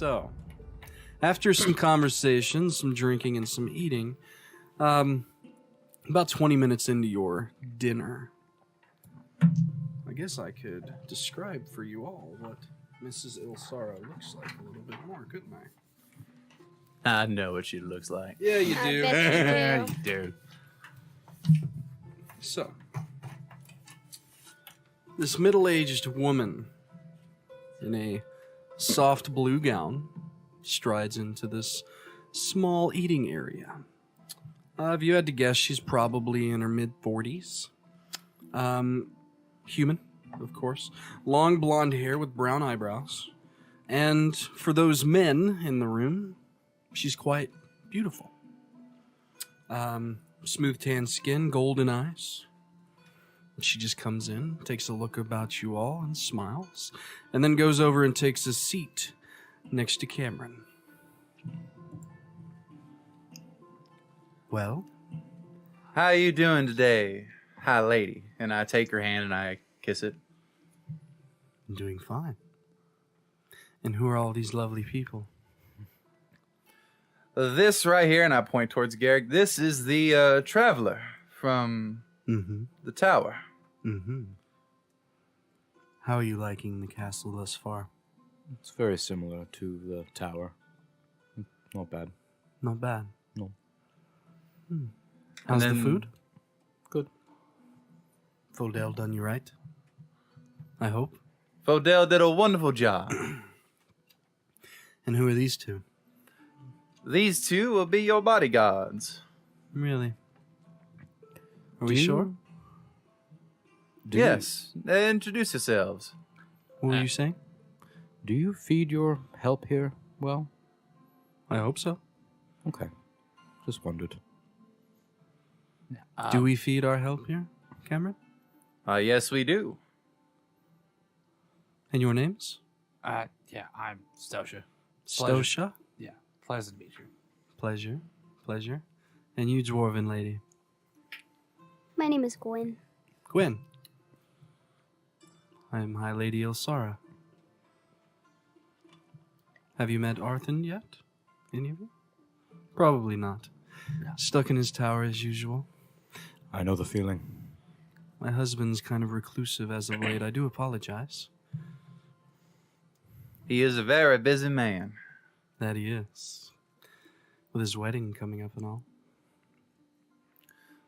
So, after some conversation, some drinking, and some eating, about 20 minutes into your dinner, I guess I could describe for you all what Mrs. Illsara looks like a little bit more, couldn't I? I know what she looks like. Yeah, you I do. bet you do. You do. So, this middle-aged woman in a soft blue gown strides into this small eating area. If you had to guess, she's probably in her mid-40s. Human, of course. Long blonde hair with brown eyebrows. And for those men in the room, she's quite beautiful. Smooth tan skin, golden eyes. She just comes in, takes a look about you all, and smiles, and then goes over and takes a seat next to Camren. Well? How are you doing today, hi lady? And I take her hand and I kiss it. I'm doing fine. And who are all these lovely people? This right here, and I point towards Garrick, this is the traveler from the tower. How are you liking the castle thus far? It's very similar to the tower. Not bad. Not bad. No. How's And the then- food? Good. Fodell done you right? I hope. Fodell did a wonderful job. And who are these two? These two will be your bodyguards. Really? Are we Do you- sure? Yes, introduce yourselves. What were you saying? Do you feed your help here well? I hope so. Okay. Just wondered. Do we feed our help here, Camren? Yes, we do. And your names? Yeah, I'm Stoica. Stoica? Yeah, pleasant to meet you. Pleasure. Pleasure. And you, dwarven lady? My name is Gwenn. Gwenn. I am High Lady Illsara. Have you met Arthur yet? Any of you? Probably not. No. Stuck in his tower as usual. I know the feeling. My husband's kind of reclusive as of late. I do apologize. He is a very busy man. That he is. With his wedding coming up and all.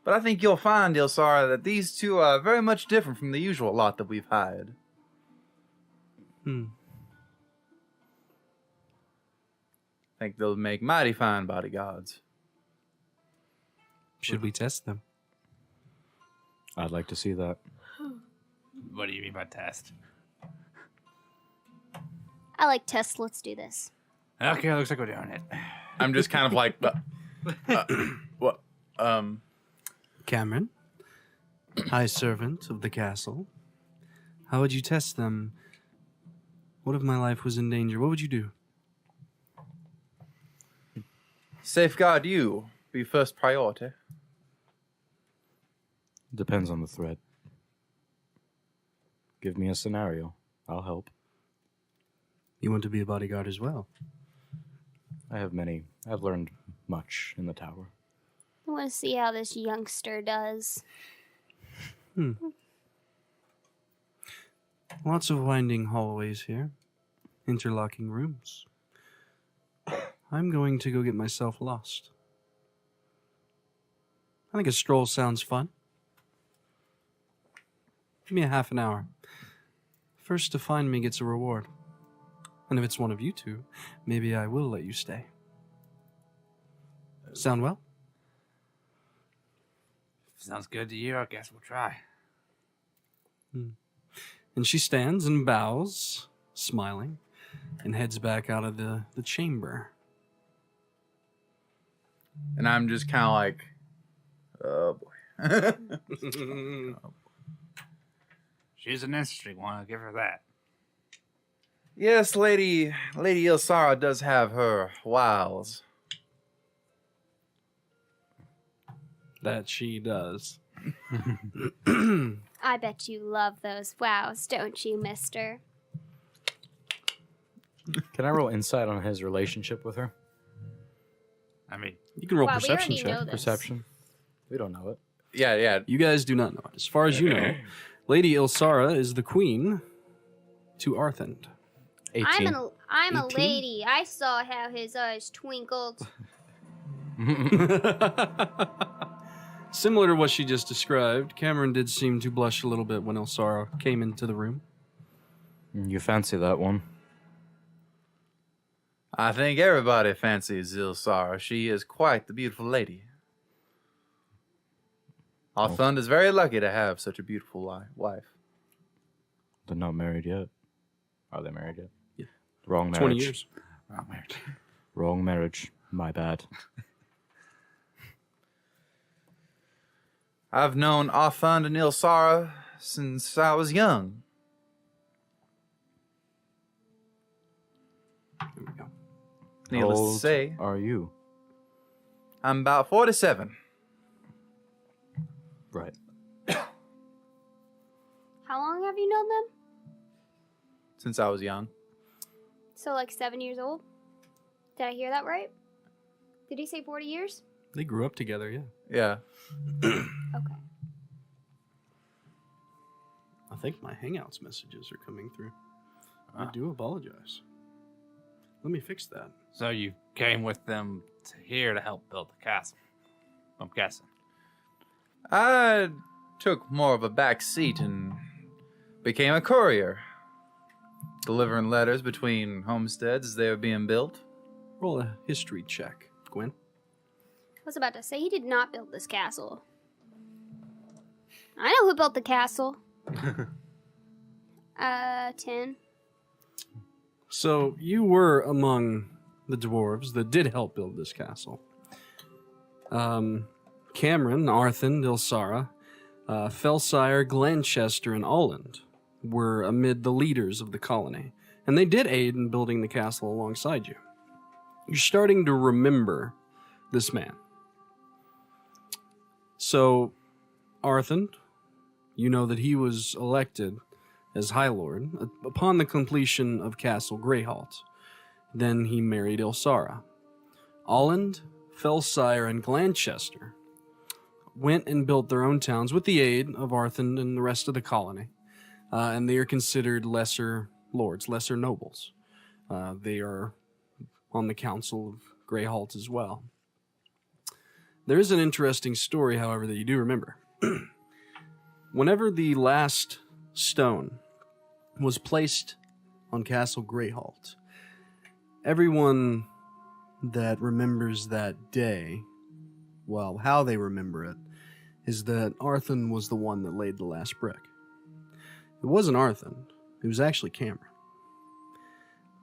But I think you'll find, Illsara, that these two are very much different from the usual lot that we've hired. I think they'll make mighty fine bodyguards. Should we test them? I'd like to see that. What do you mean by test? I like tests. Let's do this. Okay, looks like we're doing it. I'm just kind of like, what? Camren, high servant of the castle. How would you test them? What if my life was in danger? What would you do? Safeguard you be first priority. Depends on the threat. Give me a scenario. I'll help. You want to be a bodyguard as well? I have many. I've learned much in the tower. I want to see how this youngster does. Lots of winding hallways here. Interlocking rooms. I'm going to go get myself lost. I think a stroll sounds fun. Give me a half an hour. First to find me gets a reward. And if it's one of you two, maybe I will let you stay. Sound well? Sounds good to you. I guess we'll try. And she stands and bows, smiling, and heads back out of the chamber. And I'm just kind of like, oh boy. She's an interesting one. I'll give her that. Yes, Lady Illsara does have her wiles. That she does. I bet you love those wows, don't you, mister? Can I roll insight on his relationship with her? I mean, You can roll Wow, we perception already check. know this. Perception. We don't know it. Yeah. You guys do not know it. As far as you know, Lady Illsara is the queen to Arthend. 18. I'm a 18? lady. I saw how his eyes twinkled. Similar to what she just described, Camren did seem to blush a little bit when Illsara came into the room. You fancy that one? I think everybody fancies Illsara. She is quite the beautiful lady. Arthund is very lucky to have such a beautiful wife. They're not married yet. Are they married yet? Yeah. Wrong marriage. 20 years. wrong marriage. Wrong marriage. My bad. I've known Arthund and Illsara since I was young. There we go. Needless How to old say, are you? I'm about 47. Right. How long have you known them? Since I was young. So like 7 years old? Did I hear that right? Did he say 40 years? They grew up together, yeah. Yeah. Okay. I think my Hangouts messages are coming through. I do apologize. Let me fix that. So you came with them to here to help build the castle. I'm guessing. I took more of a back seat and became a courier, delivering letters between homesteads as they were being built. Roll a history check, Gwen. I was about to say he did not build this castle. I know who built the castle. 10. So you were among the dwarves that did help build this castle. Camren, Arthund, Illsara, Felsire, Glenchester, and Olland were amid the leaders of the colony, and they did aid in building the castle alongside you. You're starting to remember this man. So, Arthund, you know that he was elected as High Lord upon the completion of Castle Grayhalt. Then he married Illsara. Olland, Felsire, and Glenchester went and built their own towns with the aid of Arthund and the rest of the colony. And they are considered lesser lords, lesser nobles. They are on the Council of Grayhalt as well. There is an interesting story, however, that you do remember. Whenever the last stone was placed on Castle Grayhalt, everyone that remembers that day, well, how they remember it, is that Arthund was the one that laid the last brick. It wasn't Arthund. It was actually Camren.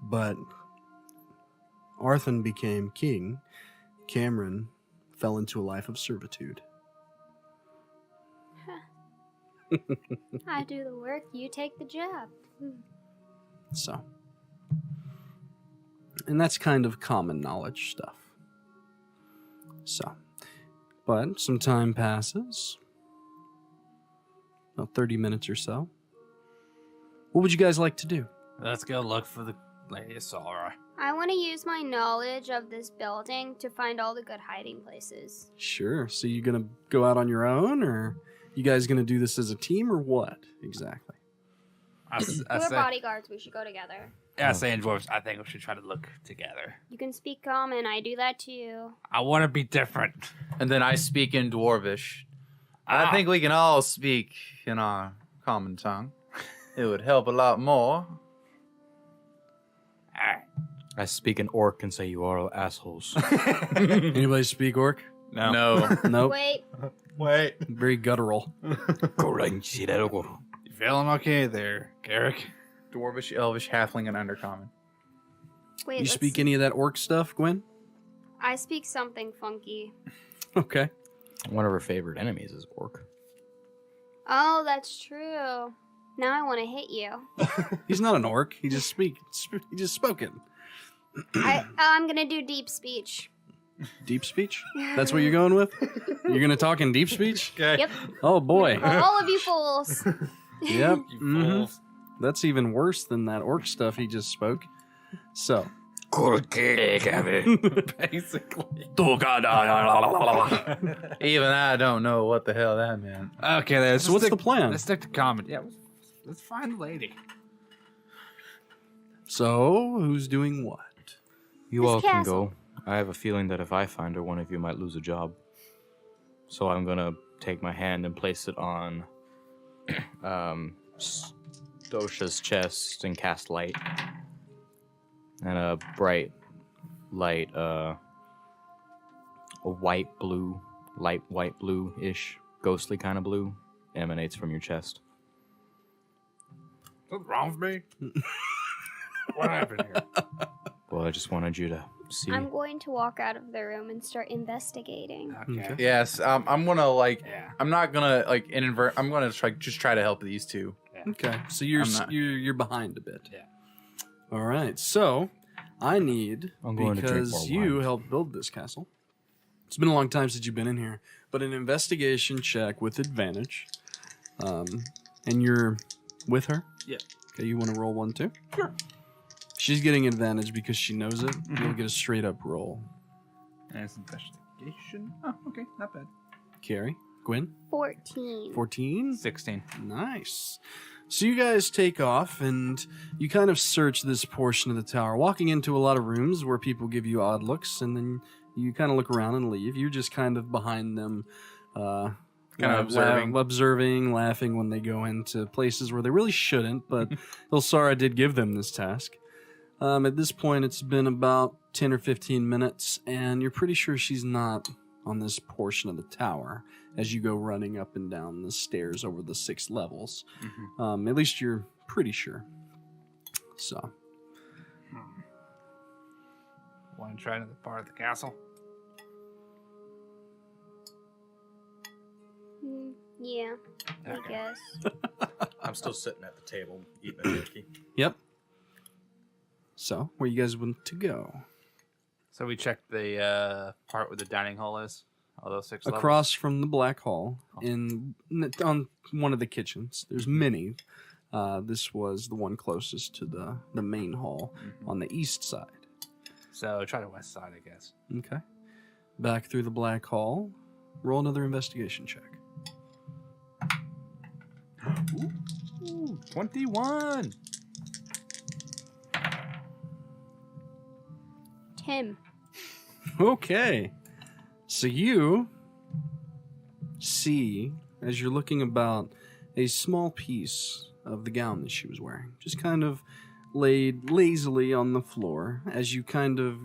But Arthund became king. Camren fell into a life of servitude. I do the work, you take the job. So. And that's kind of common knowledge stuff. So. But some time passes. About 30 minutes or so. What would you guys like to do? Let's go look for the Lady Illsara. I want to use my knowledge of this building to find all the good hiding places. Sure. So you gonna go out on your own, or you guys gonna do this as a team, or what exactly? I We're say, bodyguards, we should go together. I say in dwarves, I think we should try to look together. You can speak common, I do that too. I want to be different. And then I speak in Dwarvish. I think we can all speak in our common tongue. It would help a lot more. Alright. I speak in orc and say you are all assholes. Anybody speak orc? No. Nope. Wait, Very guttural. You feeling okay there, Garrick? Dwarvish, Elvish, Halfling, and Undercommon. wait. You let's speak see. any of that orc stuff, Gwen? I speak something funky. Okay. One of her favorite enemies is orc. Oh, that's true. Now I want to hit you. He's not an orc. He just He just spoke it. I'm gonna do deep speech. Deep speech? That's what you're going with? You're gonna talk in deep speech? Yep. Oh boy. All of you fools. Yep. You Mhm. fools. That's even worse than that orc stuff he just spoke. So, Basically. Even I don't know what the hell that meant. Okay, so what's the plan? Let's stick to comedy. Yeah, let's find the lady. So, who's doing what? You This all can castle. go. I have a feeling that if I find her, one of you might lose a job. So I'm gonna take my hand and place it on Stoica's chest and cast light. And a bright light, a light white blue-ish, ghostly kind of blue, emanates from your chest. What's wrong with me? What happened here? Well, I just wanted you to see. I'm going to walk out of the room and start investigating. Okay. Yes, I'm gonna like. Yeah. I'm not gonna like invert. I'm gonna try to help these two. Okay, so you're I'm not- you're behind a bit. Yeah. All right, so I need I'm going to drink more because you wine. helped build this castle. It's been a long time since you've been in here, but an investigation check with advantage. And you're with her. Yeah. Okay, you want to roll one too? Sure. She's getting advantage because she knows it. You'll get a straight up roll. And it's investigation. Oh, okay, not bad. Carrie, Gwenn, 14. 14. 16. Nice. So you guys take off and you kind of search this portion of the tower, walking into a lot of rooms where people give you odd looks, and then you kind of look around and leave. You're just kind of behind them, Kind of observing. laughing when they go into places where they really shouldn't, but Illsara did give them this task. At this point, it's been about 10 or 15 minutes, and you're pretty sure she's not on this portion of the tower as you go running up and down the stairs over the 6 levels. At least you're pretty sure. So, Want to try another part of the castle? Yeah, I guess. I'm still sitting at the table eating a cookie. yep. So, where you guys want to go? So we checked the part where the dining hall is. All those 6 levels. Across from the Black Hall, on one of the kitchens. There's many. This was the one closest to the main hall on the east side. So try the west side, I guess. Okay. Back through the Black Hall. Roll another investigation check. Ooh, 21. Tim. Okay. So you see, as you're looking about, a small piece of the gown that she was wearing. Just kind of laid lazily on the floor as you kind of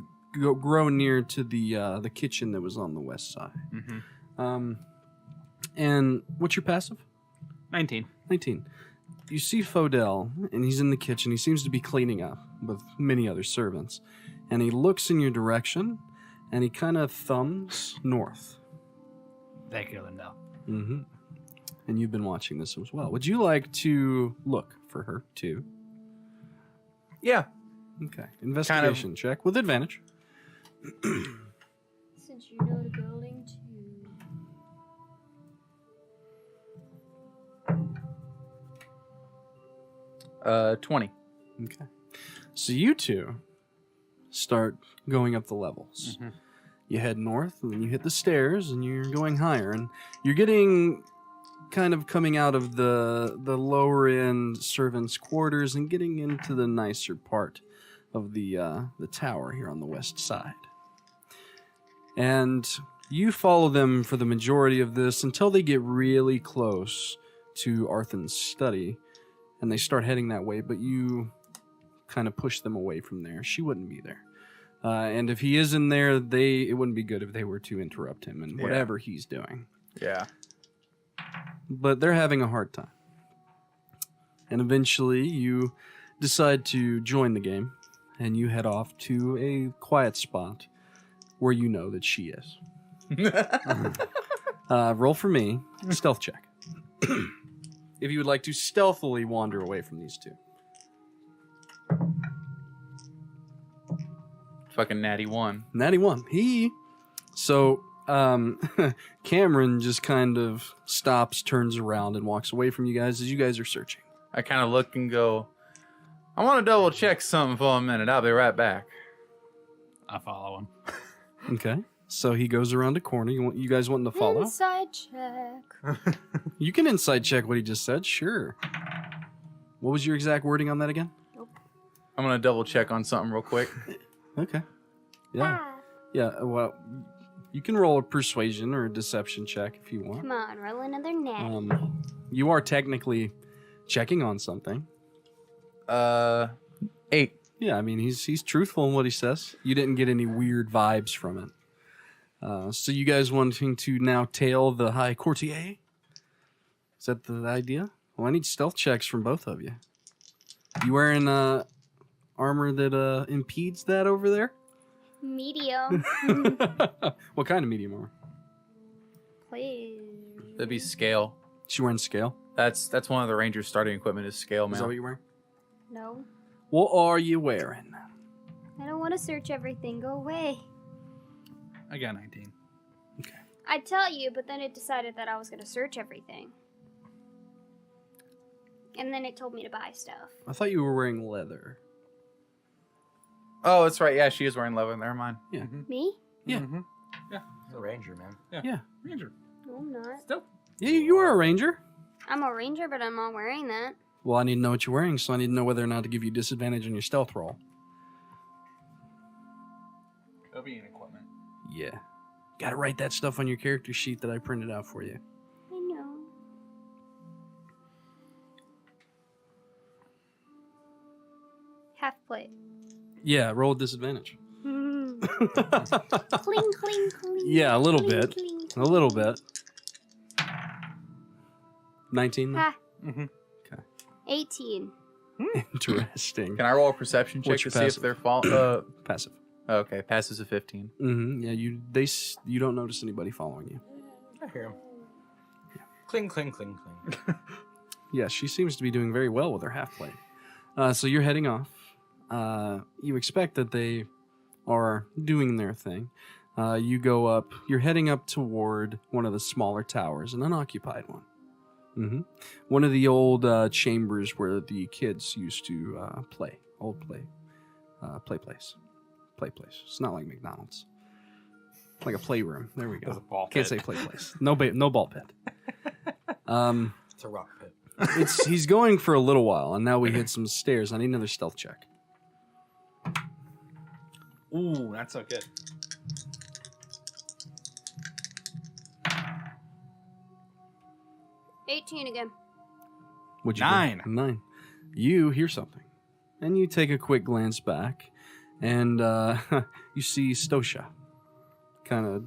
grow near to the kitchen that was on the west side. And what's your passive? 19. 19. You see Fodell, and he's in the kitchen. He seems to be cleaning up with many other servants. And he looks in your direction, and he kind of thumbs north. Thank you, Lindell. Mm-hmm. And you've been watching this as well. Would you like to look for her, too? Yeah. Okay. Investigation check with advantage. Since you know the building too. 20. Okay. So you two start going up the levels. You head north, and then you hit the stairs, and you're going higher, and you're getting kind of coming out of the lower end servants' quarters and getting into the nicer part of the tower here on the west side. And you follow them for the majority of this until they get really close to Arthan's study, and they start heading that way, but you kind of push them away from there. She wouldn't be there. And if he is in there, it wouldn't be good if they were to interrupt him in whatever he's doing. Yeah. But they're having a hard time. And eventually you decide to join the game, and you head off to a quiet spot where you know that she is. Roll for me, stealth check. If you would like to stealthily wander away from these two. Fucking natty 1. Natty 1. So, Camren just kind of stops, turns around, and walks away from you guys as you guys are searching. I kind of look and go, I want to double check something for a minute. I'll be right back. I follow him. Okay. So he goes around a corner. You guys wanting to follow? Inside check. You can inside check what he just said. Sure. What was your exact wording on that again? I'm going to double check on something real quick. Okay. Yeah. Ah, Yeah. Well, you can roll a persuasion or a deception check if you want. come on, roll another net. You are technically checking on something. 8. Yeah, I mean he's truthful in what he says. You didn't get any weird vibes from it. So you guys wanting to now tail the high courtier? Is that the idea? Well, I need stealth checks from both of you. You wearing armor that impedes that over there? Medium. What kind of medium armor? Please. That'd be scale. She wearing scale? That's one of the Rangers' starting equipment is scale Is that mail. what you're wearing? No. What are you wearing? I don't want to search everything. Go away. I got 19. I tell you, but then it decided that I was going to search everything. And then it told me to buy stuff. I thought you were wearing leather. Oh, that's right. Yeah, she is wearing leather. Never mind. Yeah. Me? Yeah. He's a ranger, man. Yeah. Ranger. No, I'm not. Still. Yeah, you are a ranger. I'm a ranger, but I'm not wearing that. Well, I need to know what you're wearing, so I need to know whether or not to give you disadvantage on your stealth roll. It'll be an equipment. Yeah. Gotta write that stuff on your character sheet that I printed out for you. I know. Half plate. Yeah, roll with disadvantage. Cling, cling, cling. Yeah, a little cling, bit. cling, A little bit. 19? though? Ha. Mm-hmm. 18. Interesting. Can I roll a perception check What's to your see passive? if they're fall? Passive. Okay, passive's a 15. Mm-hmm. Yeah, you don't notice anybody following you. I hear him. Cling, cling, cling, cling. Yeah, she seems to be doing very well with her half plate. So you're heading off. You expect that they are doing their thing. You go up. You're heading up toward one of the smaller towers, an unoccupied one. Mm-hmm. One of the old chambers where the kids used to play. Old play place. Play place. It's not like McDonald's. It's like a playroom. There we There's a go. ball Can't pit. say play place. No ball pit. It's a rock pit. He's going for a little while, and now we hit some stairs. I need another stealth check. Ooh, that's so good. $18 again. What'd you 9. get? 9. You hear something, and you take a quick glance back, and you see Stoica. Kind of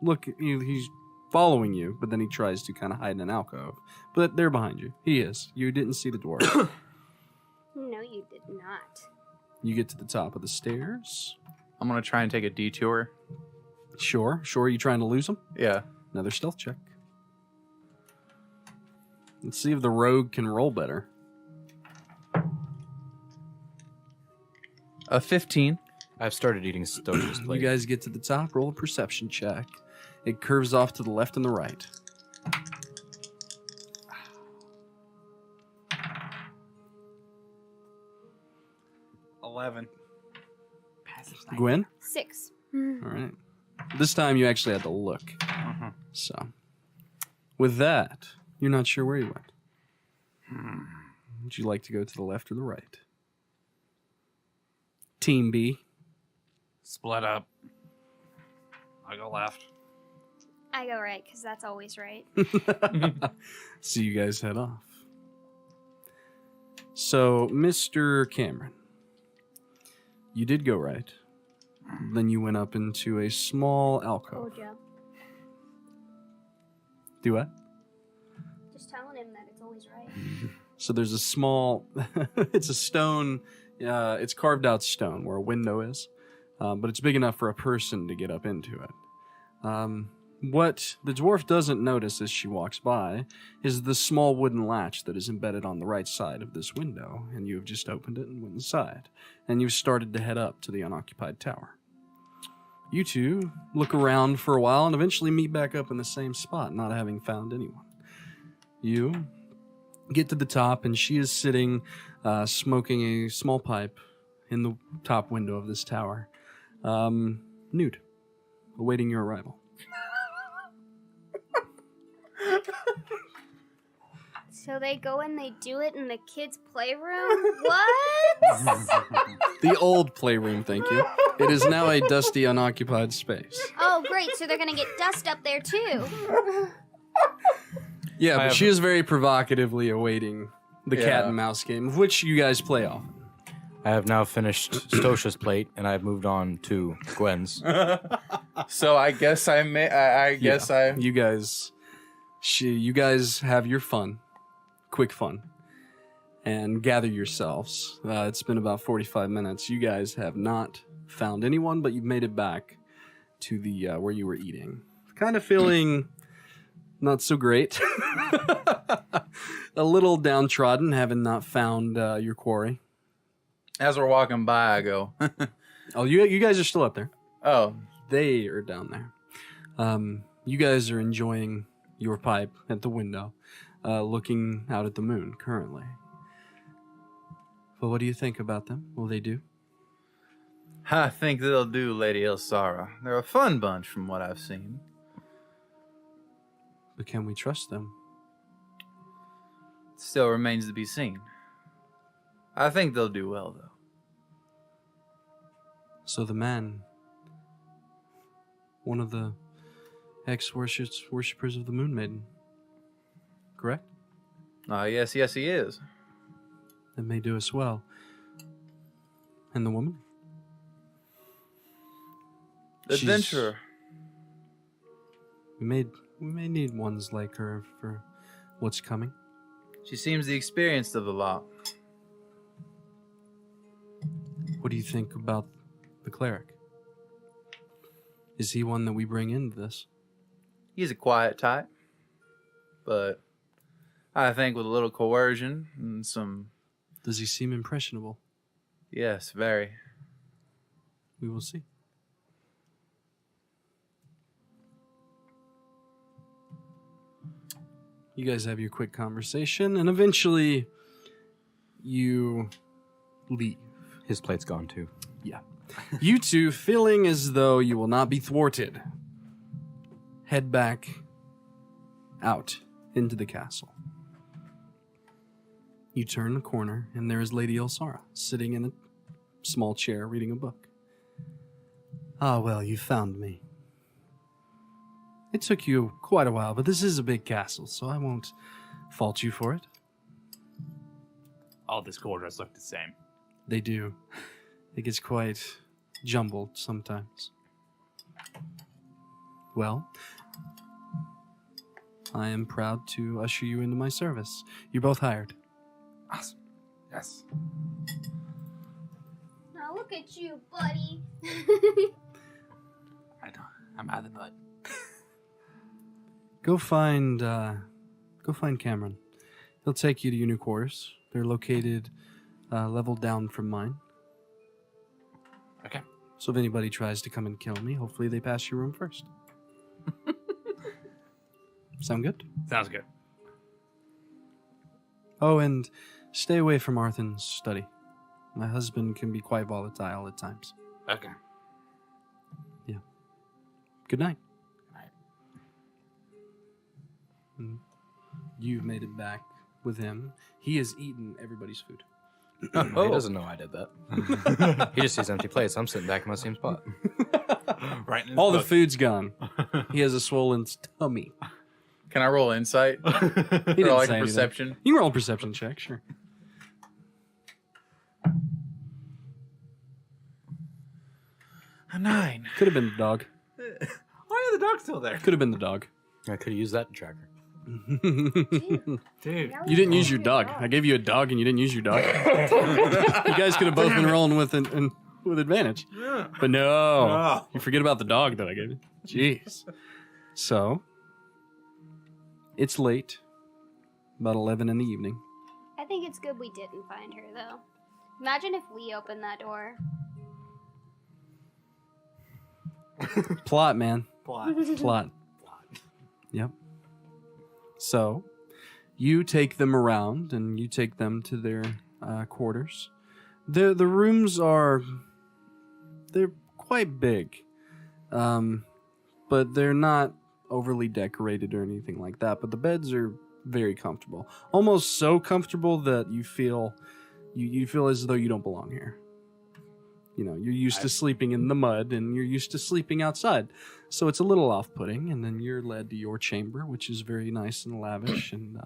look. He's following you, but then he tries to kind of hide in an alcove. But they're behind you. He is. You didn't see the dwarf. No, you did not. You get to the top of the stairs. I'm going to try and take a detour. Sure. You trying to lose him? Yeah. Another stealth check. Let's see if the rogue can roll better. A 15. I've started eating Stoica's You plate. guys get to the top, roll a perception check. It curves off to the left and the right. $11. Gwen? 6. All right. This time you actually had to look. So, with that, you're not sure where you went. Would you like to go to the left or the right? Team B. Split up. I go left. I go right, because that's always right. So you guys head off. So, Mr. Camren, you did go right. Then you went up into a small alcove. Joe. Do what? Just telling him that it's always right. So there's a small, it's a stone, it's carved out stone where a window is, but it's big enough for a person to get up into it. What the dwarf doesn't notice as she walks by is the small wooden latch that is embedded on the right side of this window, and you have just opened it and went inside, and you've started to head up to the unoccupied tower. You two look around for a while and eventually meet back up in the same spot, not having found anyone. You get to the top, and she is sitting smoking a small pipe in the top window of this tower, nude, awaiting your arrival. So they go and they do it in the kids' playroom? What? The old playroom, thank you. It is now a dusty, unoccupied space. Oh, great. So they're going to get dust up there, too. Yeah, but she is very provocatively awaiting the cat and mouse game, of which you guys play often. I have now finished Stoica's plate, and I've moved on to Gwenn's. So I guess I guess I. You guys have your fun, quick fun, and gather yourselves. It's been about 45 minutes. You guys have not found anyone, but you've made it back to the where you were eating. Kind of feeling not so great. A little downtrodden, having not found your quarry. As we're walking by, I go, Oh, you guys are still up there. oh, They are down there. You guys are enjoying your pipe at the window, looking out at the moon currently. But what do you think about them? Will they do? I think they'll do, Lady Illsara. They're a fun bunch from what I've seen. But can we trust them? Still remains to be seen. I think they'll do well, though. So the man, one of the ex-worshippers of the Moon Maiden, correct? Yes, he is. That may do us well. And the woman? The She's- adventurer. We may need ones like her for what's coming. She seems the experienced of the lot. What do you think about the cleric? Is he one that we bring into this? He's a quiet type, but I think with a little coercion and some, Does he seem impressionable? yes, very. We will see. You guys have your quick conversation, and eventually you leave. His plate's gone too. Yeah. You two, feeling as though you will not be thwarted, head back out into the castle. You turn the corner, and there is Lady Illsara, sitting in a small chair reading a book. Ah, well, you found me. It took you quite a while, but this is a big castle, so I won't fault you for it. All these quarters look the same. They do. It gets quite jumbled sometimes. Well, I am proud to usher you into my service. You're both hired. Awesome. Yes. Now look at you, buddy. I'm out of the butt. Go find Camren. He'll take you to your new quarters. They're located level down from mine. Okay. So if anybody tries to come and kill me, hopefully they pass your room first. Sound good? Sounds good. Oh, and stay away from Arthen's study. My husband can be quite volatile at times. Okay. Good night. Night. You've made it back with him. He has eaten everybody's food. He doesn't know I did that. He just sees empty plates. I'm sitting back in my same spot. Right. In his All the book. food's gone. He has a swollen tummy. Can I roll insight? He Or didn't like say a anything. perception? You can roll a perception check, sure. A 9. Could have been the dog. Why are the dogs still there? Could have been the dog. I could have used that tracker. Dude. You didn't use your dog. I gave you a dog and you didn't use your dog. You guys could have both been rolling with with advantage. But no. You forget about the dog that I gave you. Jeez. So, it's late. About 11 in the evening. I think it's good we didn't find her, though. Imagine if we opened that door. Plot, man. Plot. Plot. Yep. So, you take them around and you take them to their quarters. The rooms they're quite big, but they're not overly decorated or anything like that. But the beds are very comfortable, almost so comfortable that you feel as though you don't belong here. You know, you're used to sleeping in the mud, and you're used to sleeping outside. So it's a little off-putting, and then you're led to your chamber, which is very nice and lavish, and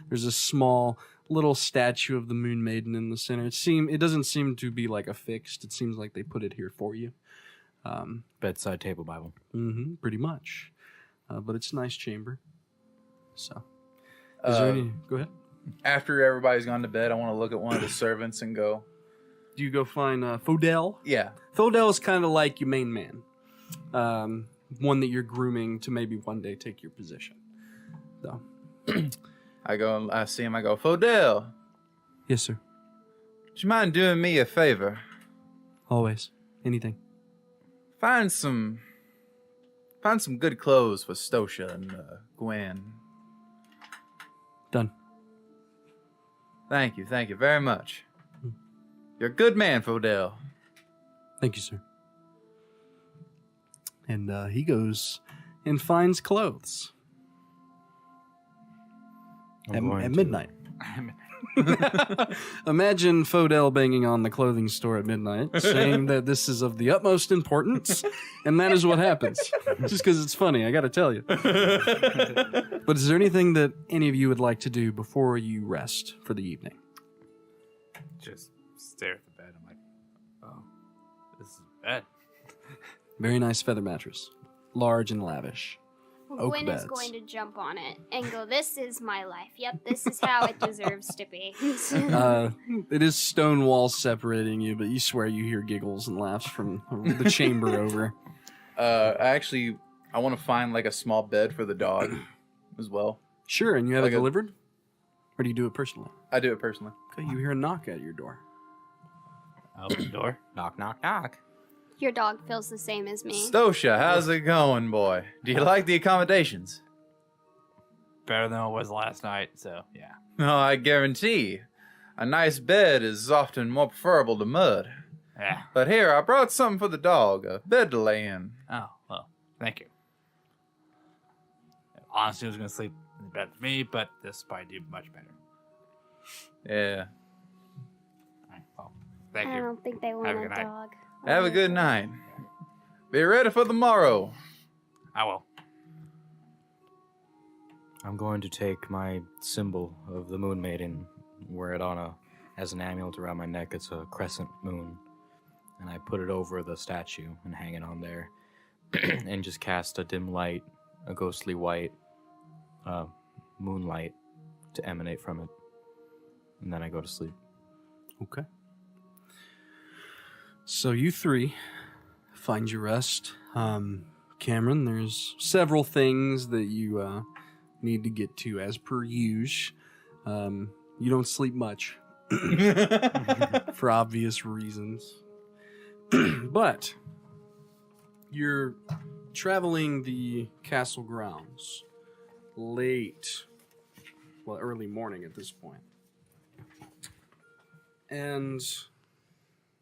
there's a small little statue of the Moon Maiden in the center. It doesn't seem to be like affixed. It seems like they put it here for you. Bedside table Bible. Pretty much. But it's a nice chamber. So, is there any... Go ahead. After everybody's gone to bed, I want to look at one of the servants and go... Do you go find Fodel? Yeah. Fodel is kind of like your main man. One that you're grooming to maybe one day take your position. So, I see him, I go, Fodel, yes, sir. would you mind doing me a favor? Always. Anything. Find some good clothes for Stoica and Gwenn. Done. Thank you very much. You're a good man, Fodel. Thank you, sir. And he goes and finds clothes at midnight. Imagine Fodel banging on the clothing store at midnight, saying that this is of the utmost importance, and that is what happens. Just because it's funny, I gotta tell you. But is there anything that any of you would like to do before you rest for the evening? Just stare at the bed. I'm like, oh, this is a bed. Very nice feather mattress. Large and lavish. Oak Gwenn beds. is going to jump on it and go, this is my life. Yep, this is how it deserves to be. It is stone walls separating you, but you swear you hear giggles and laughs from the chamber over. I want to find like a small bed for the dog as well. Sure, and you have Like it a- delivered? Or do you do it personally? I do it personally. Okay, you hear a knock at your door. Open the door. Knock, knock, knock. Your dog feels the same as me. Stoica, how's it going, boy? Do you like the accommodations? Better than it was last night, so yeah. No, I guarantee. A nice bed is often more preferable to mud. Yeah. But here, I brought something for the dog, a bed to lay in. Oh, well, thank you. Honestly, I was going to sleep in bed with me, but this will probably do much better. Yeah. All right, well, thank I you. don't think they want Have a a good night. dog. Have a good night. Be ready for the morrow. I will. I'm going to take my symbol of the Moon Maiden, wear it as an amulet around my neck. It's a crescent moon. And I put it over the statue and hang it on there. And just cast a dim light, a ghostly white moonlight to emanate from it. And then I go to sleep. Okay. So you three find your rest. Camren, there's several things that you need to get to as per usual. You don't sleep much for obvious reasons. But you're traveling the castle grounds early morning at this point. And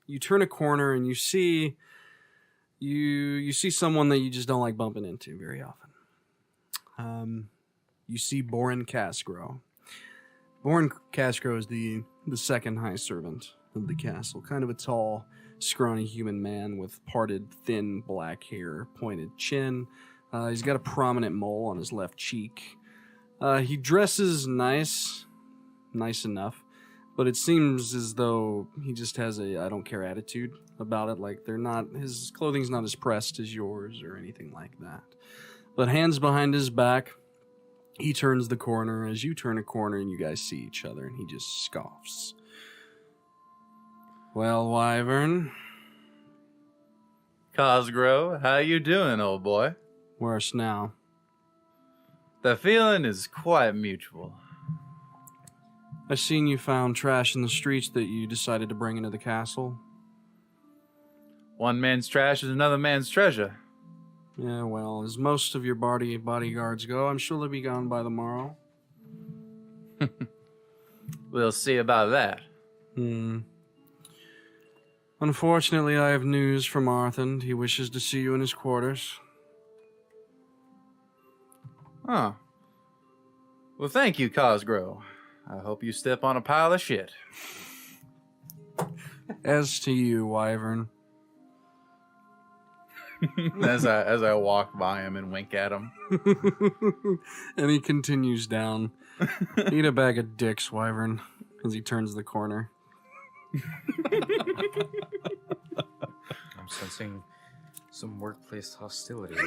you turn a corner and you see someone that you just don't like bumping into very often. You see Boren Casgro. Boren Casgro is the second high servant of the castle. Kind of a tall, scrawny human man with parted, thin black hair, pointed chin. He's got a prominent mole on his left cheek. He dresses nice enough. But it seems as though he just has a I don't care attitude about it. Like his clothing's not as pressed as yours or anything like that. But hands behind his back, he turns the corner as you turn a corner and you guys see each other and he just scoffs. Well, Wyvern, Cosgrove, how you doing, old boy? worse now. The feeling is quite mutual. I seen you found trash in the streets that you decided to bring into the castle. One man's trash is another man's treasure. Yeah, well, as most of your bodyguards go, I'm sure they'll be gone by the morrow. We'll see about that. Unfortunately, I have news from Arthur. He wishes to see you in his quarters. Huh. Well, thank you, Cosgrove. I hope you step on a pile of shit. As to you, Wyvern. as I walk by him and wink at him. And he continues down. Eat a bag of dicks, Wyvern, as he turns the corner. I'm sensing some workplace hostilities.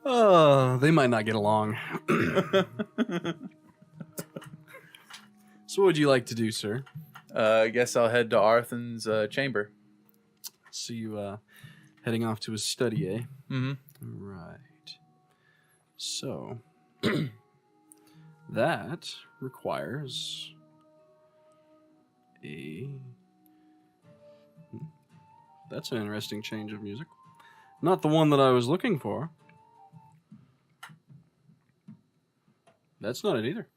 Oh, they might not get along. So what would you like to do, sir? I guess I'll head to Arthur's chamber. So you heading off to his study, eh? Mm-hmm. Right. So that requires a... That's an interesting change of music. Not the one that I was looking for. That's not it either.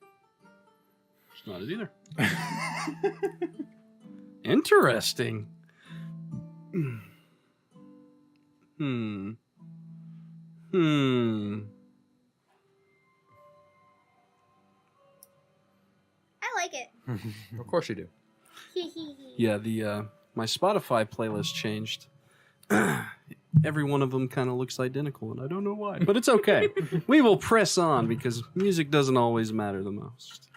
It's not it either. Interesting. I like it. Of course you do. Yeah, the my Spotify playlist changed. Every one of them kind of looks identical, and I don't know why. But it's okay. We will press on because music doesn't always matter the most.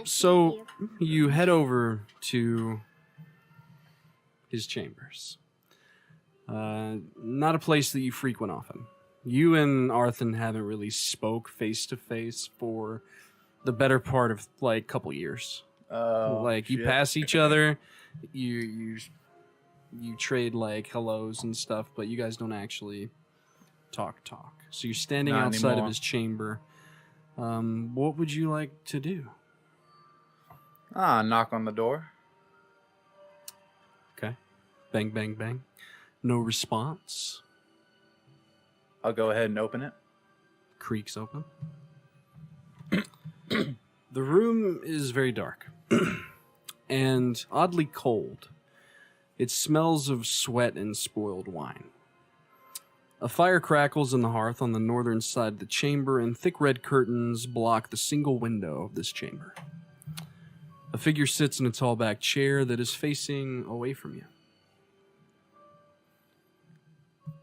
So you head over to his chambers. Not a place that you frequent often. You and Arthur haven't really spoke face to face for the better part of like a couple years. Like you pass each other, you trade like hellos and stuff, but you guys don't actually talk. So you're standing Not outside anymore. of his chamber. What would you like to do? Knock on the door. Okay. Bang, bang, bang. No response. I'll go ahead and open it. Creaks open. The room is very dark and oddly cold. It smells of sweat and spoiled wine. A fire crackles in the hearth on the northern side of the chamber, and thick red curtains block the single window of this chamber. A figure sits in a tall back chair that is facing away from you.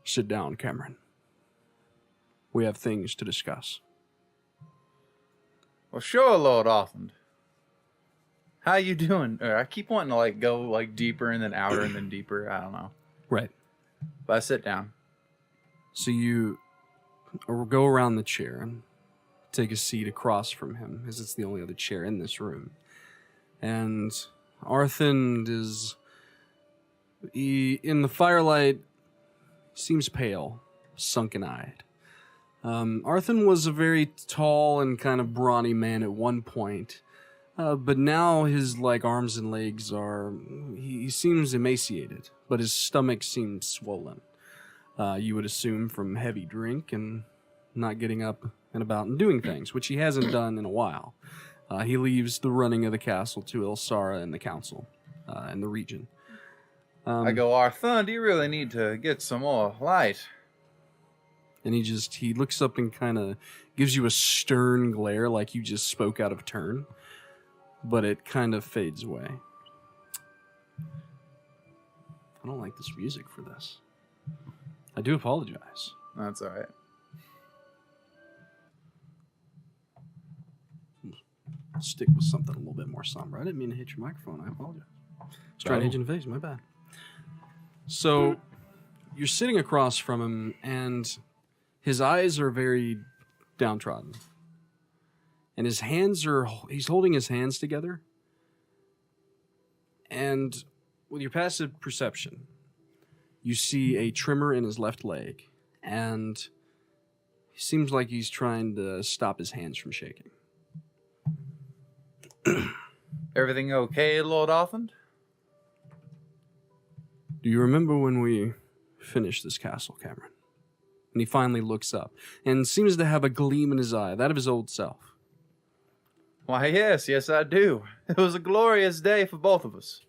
Sit down, Camren. We have things to discuss. Well, sure, Lord Arthur. How you doing? I keep wanting to like go like deeper and then outer and then deeper. I don't know. Right. But I sit down. So you go around the chair and take a seat across from him, as it's the only other chair in this room. And Arthur is... in the firelight, seems pale, sunken-eyed. Arthur was a very tall and kind of brawny man at one point, but now his like arms and legs are... He seems emaciated, but his stomach seems swollen. You would assume from heavy drink and not getting up and about and doing things, which he hasn't done in a while. He leaves the running of the castle to Illsara and the council and the region. I go, Arthur, do you really need to get some more light? And he looks up and kind of gives you a stern glare like you just spoke out of turn, but it kind of fades away. I don't like this music for this. I do apologize. That's all right. Stick with something a little bit more somber. I didn't mean to hit your microphone. I apologize. I was trying to hit you in the face. My bad. So, you're sitting across from him, and his eyes are very downtrodden. And his hands are... He's holding his hands together. And with your passive perception, you see a tremor in his left leg. And he seems like he's trying to stop his hands from shaking. Everything okay, Lord Arthur? Do you remember when we finished this castle, Camren? And he finally looks up and seems to have a gleam in his eye, that of his old self. Why, yes, I do. It was a glorious day for both of us.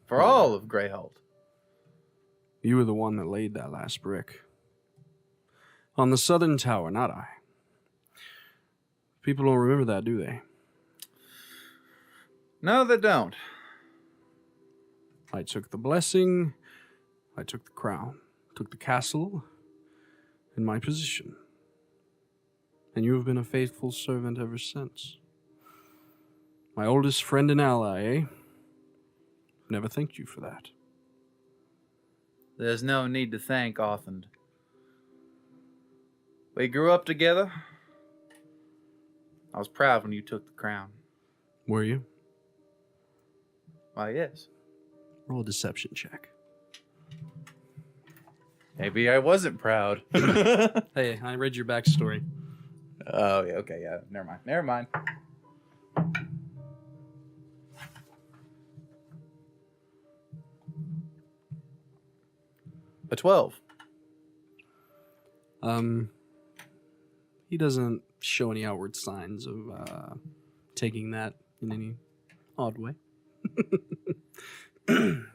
For all of Grayhalt. You were the one that laid that last brick. On the southern tower, not I. People don't remember that, do they? No, they don't. I took the blessing, I took the crown, took the castle, and my position. And you have been a faithful servant ever since. My oldest friend and ally, eh? Never thanked you for that. There's no need to thank Arthand. We grew up together. I was proud when you took the crown. Were you? Why, yes. Roll a deception check. Maybe I wasn't proud. Hey, I read your backstory. Oh, yeah, okay, yeah. Never mind. A 12. He doesn't show any outward signs of taking that in any odd way. Do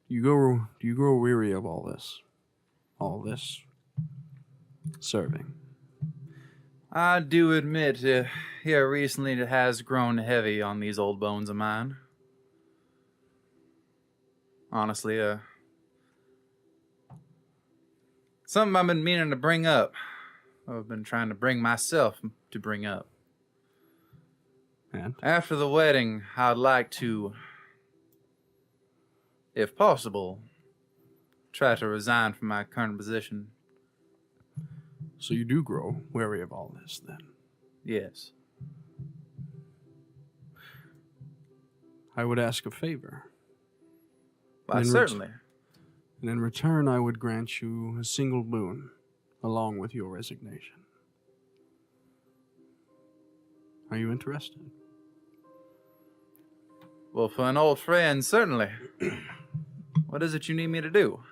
you grow weary of all this? All this serving? I do admit, here recently it has grown heavy on these old bones of mine. Honestly, something I've been meaning to bring up. I've been trying to bring myself to bring up. And? After the wedding, I'd like to, if possible, try to resign from my current position. So you do grow weary of all this, then? Yes. I would ask a favor. Why, And certainly. And in return, I would grant you a single boon, along with your resignation. Are you interested? Well, for an old friend, certainly. What is it you need me to do?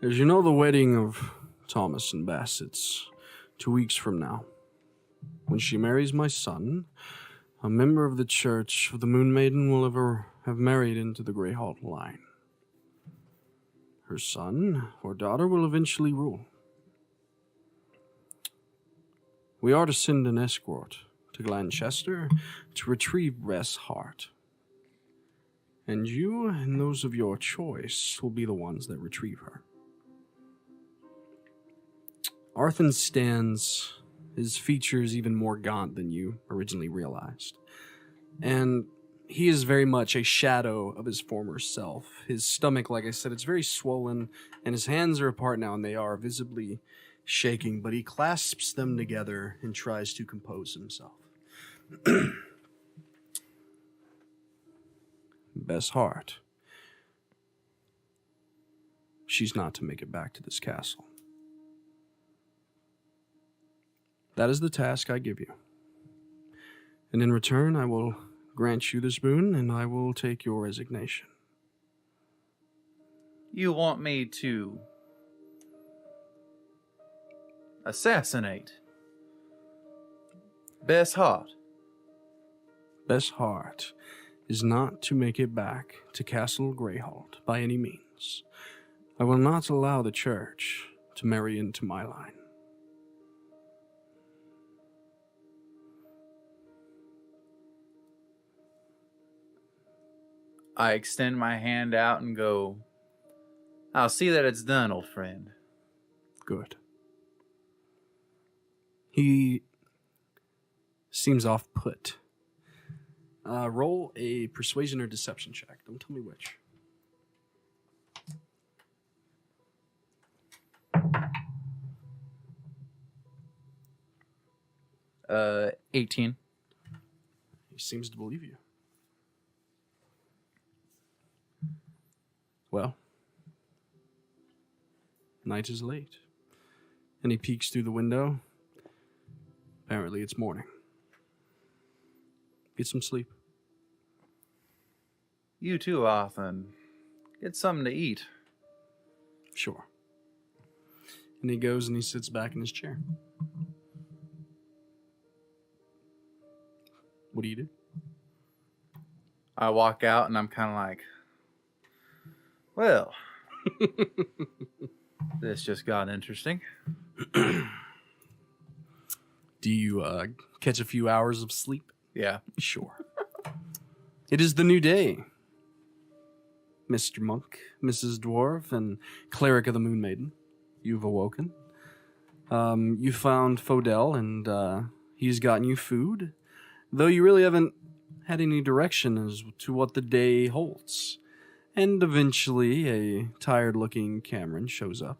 As you know, the wedding of Thomas and Bassett's 2 weeks from now. When she marries my son, a member of the Church of the Moon Maiden will ever have married into the Grayhalt line. Her son or daughter will eventually rule. We are to send an escort to Glanchester to retrieve Bess Hart. And you and those of your choice will be the ones that retrieve her. Arthand stands, his features even more gaunt than you originally realized. And he is very much a shadow of his former self. His stomach, like I said, it's very swollen, and his hands are apart now, and they are visibly shaking, but he clasps them together and tries to compose himself. Bess Hart. She's not to make it back to this castle. That is the task I give you. And in return, I will grant you this boon, and I will take your resignation. You want me to assassinate Bess Hart? Bess Hart is not to make it back to Castle Grayhalt by any means. I will not allow the church to marry into my line. I extend my hand out and go, I'll see that it's done, old friend. Good. He seems off-put. Roll a persuasion or deception check. Don't tell me which. 18. He seems to believe you. Well, night is late. And he peeks through the window. Apparently it's morning. Get some sleep. You too, Arthand. Get something to eat. Sure. And he goes and he sits back in his chair. What do you do? I walk out and I'm kind of like, well, this just got interesting. Do you catch a few hours of sleep? Yeah. Sure. It is the new day. Mr. Monk, Mrs. Dwarf, and Cleric of the Moon Maiden. You've awoken. You found Fodel, and he's gotten you food, though you really haven't had any direction as to what the day holds. And eventually, a tired-looking Camren shows up.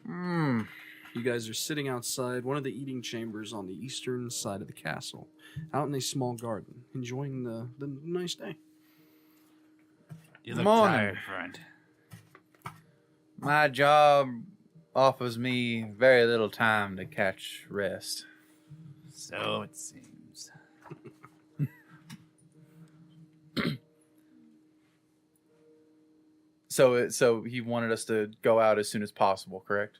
You guys are sitting outside one of the eating chambers on the eastern side of the castle, out in a small garden, enjoying the nice day. You look Morning. tired, friend. My job offers me very little time to catch rest. So it seems. So he wanted us to go out as soon as possible, correct?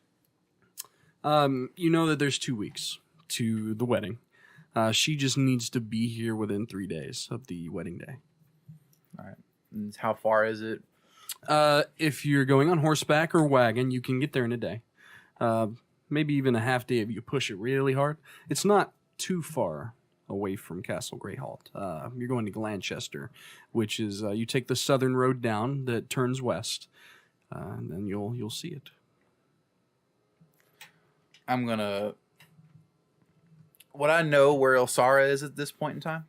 You know that there's 2 weeks to the wedding. She just needs to be here within 3 days of the wedding day. All right. And how far is it? If you're going on horseback or wagon, you can get there in a day. Maybe even a half day if you push it really hard. It's not too far away from Castle Grayhalt. You're going to Glanchester, which is you take the southern road down that turns west, and then you'll see it. I'm gonna. Would I know where Illsara is at this point in time?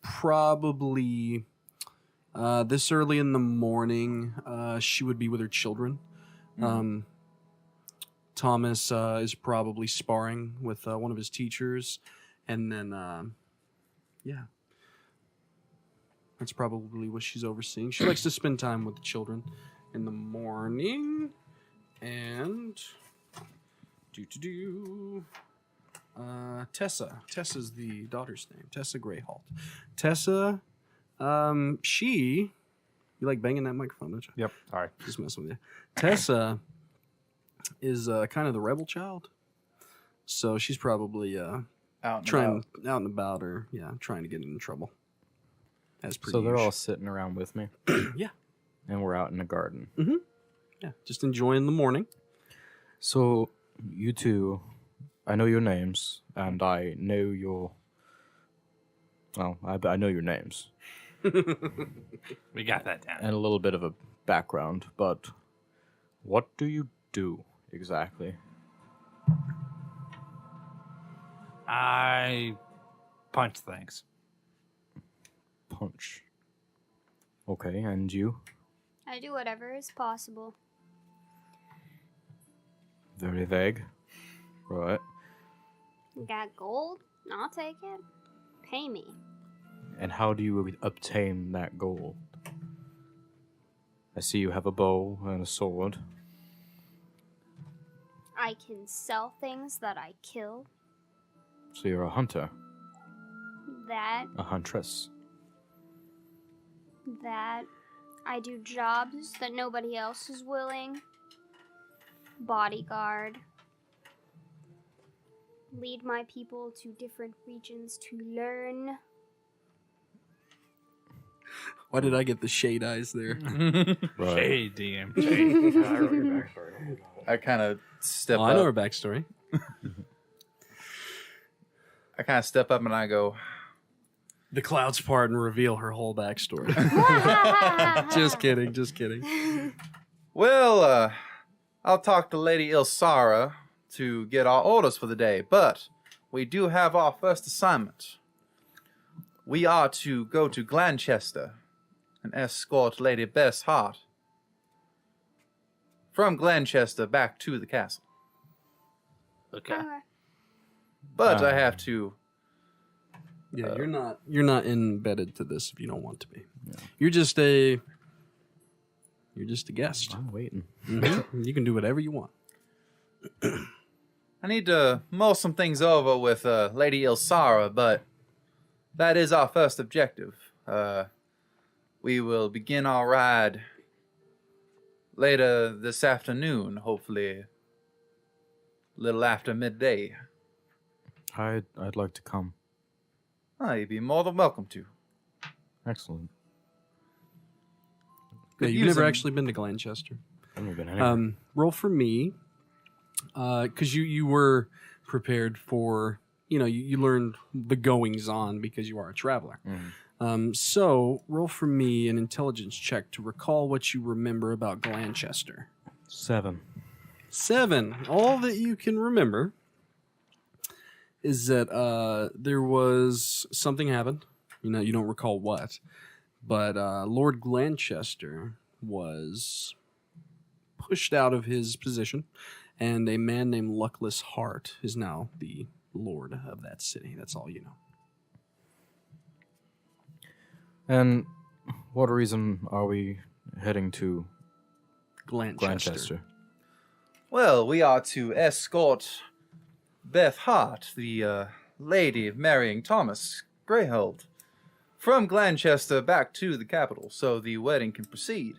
Probably this early in the morning. She would be with her children. Thomas is probably sparring with one of his teachers, and then yeah, that's probably what she's overseeing. She likes to spend time with the children in the morning, and Tessa's the daughter's name. Tessa Grayhalt. Tessa, you like banging that microphone, don't you? Yep. All right. Just messing with you. Tessa is kind of the rebel child, so she's probably Out and out about. and about, or trying to get in trouble. As per So they're all usual. sitting around with me. Yeah. And we're out in the garden. Yeah, just enjoying the morning. So you two, I know your names, and I know your. Well, I know your names We got that down. and a little bit of a background, but what do you do exactly? I punch things. Punch. Okay, and you? I do whatever is possible. Very vague. Right. You got gold? I'll take it. Pay me. And how do you obtain that gold? I see you have a bow and a sword. I can sell things that I kill. So you're a hunter, That a huntress. I do jobs that nobody else is willing. Bodyguard. Lead my people to different regions to learn. Why did I get the shade eyes there? Right. Hey, DM. Hey. I kind of step I know her up. backstory. I kind of step up and I go, The clouds part and reveal her whole backstory. Just kidding. well, I'll talk to Lady Illsara to get our orders for the day, but we do have our first assignment. We are to go to Glanchester and escort Lady Bess Hart from Glanchester back to the castle. Okay. Okay. But I have to. Yeah, you're not embedded to this if you don't want to be. Yeah. You're just a guest. I'm waiting. You can do whatever you want. I need to mull some things over with Lady Illsara, but that is our first objective. We will begin our ride later this afternoon, hopefully a little after midday. I'd like to come. You'd be more than welcome to. Excellent. Yeah, Could you've use never them. actually been to Glenchester. I've never been anywhere. Roll for me, because you were prepared for, you learned the goings on because you are a traveler. So roll for me an intelligence check to recall what you remember about Glenchester. 7. 7. All that you can remember is that there was something happened. You don't recall what, but Lord Glenchester was pushed out of his position, and a man named Luckless Heart is now the lord of that city. That's all you know. And what reason are we heading to Glenchester. Well, we are to escort Beth Hart, the lady marrying Thomas Grayhalt, from Glenchester back to the capital, so the wedding can proceed.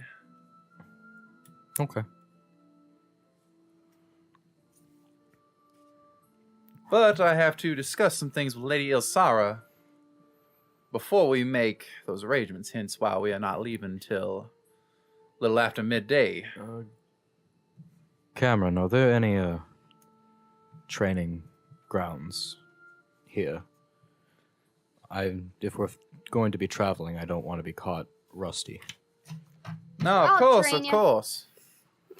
Okay. But I have to discuss some things with Lady Illsara before we make those arrangements, hence why we are not leaving till a little after midday. Camren, are there any training grounds here? If we're going to be traveling, I don't want to be caught rusty. No, I'll of course, train of you. course.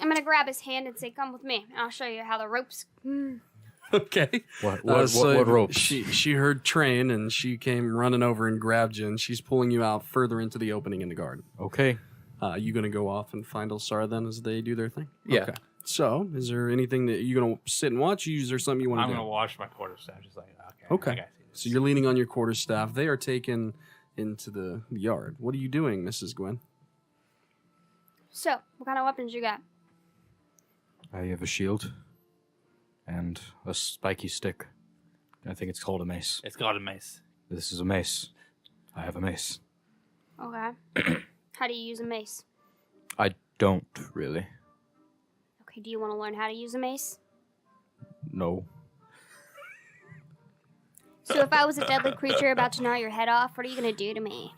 I'm gonna grab his hand and say, "Come with me. I'll show you how the ropes." Okay. What ropes? She heard train, and she came running over and grabbed you, and she's pulling you out further into the opening in the garden. Okay. You going to go off and find Illsara then as they do their thing? Yeah. Okay. So, is there anything that you're going to sit and watch? Or is there something you want to I'm do? gonna wash my quarterstaff. Just like Okay. I gotta see this. So you're leaning on your quarterstaff. They are taken into the yard. What are you doing, Mrs. Gwenn? So, what kind of weapons you got? I have a shield and a spiky stick. I think it's called a mace. It's got a mace. This is a mace. I have a mace. Okay. How do you use a mace? I don't really. Okay, do you want to learn how to use a mace? No. So if I was a deadly creature about to gnaw your head off, what are you gonna do to me?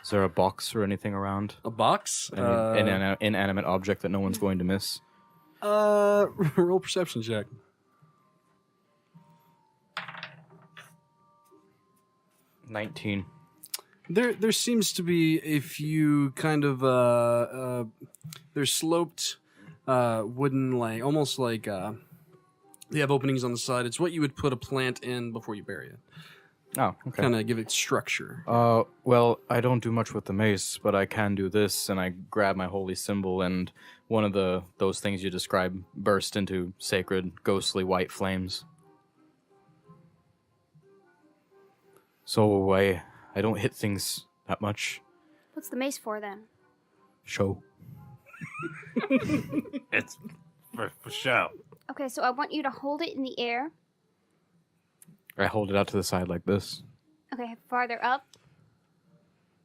Is there a box or anything around? A box? An inanimate object that no one's going to miss? Roll perception check. $19. There seems to be a few kind of there's sloped wooden almost like they have openings on the side. It's what you would put a plant in before you bury it. Oh, okay. Kind of give it structure. Well, I don't do much with the mace, but I can do this, and I grab my holy symbol, and one of those things you described burst into sacred, ghostly white flames. So I don't hit things that much. What's the mace for then? Show. It's for show. Okay, so I want you to hold it in the air. I hold it out to the side like this. Okay, farther up.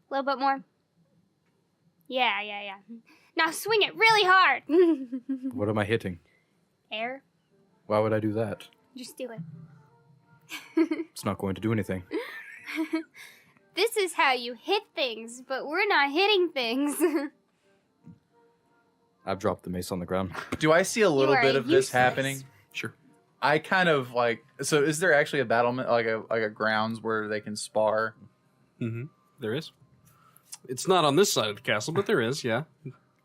A little bit more. Yeah. Now swing it really hard. What am I hitting? Air. Why would I do that? Just do it. It's not going to do anything. This is how you hit things, but we're not hitting things. I've dropped the mace on the ground. Do I see a little You are bit of this useless. happening? Sure. I kind of so is there actually a battlement, like a grounds where they can spar? Mm-hmm. There is. It's not on this side of the castle, but there is. Yeah.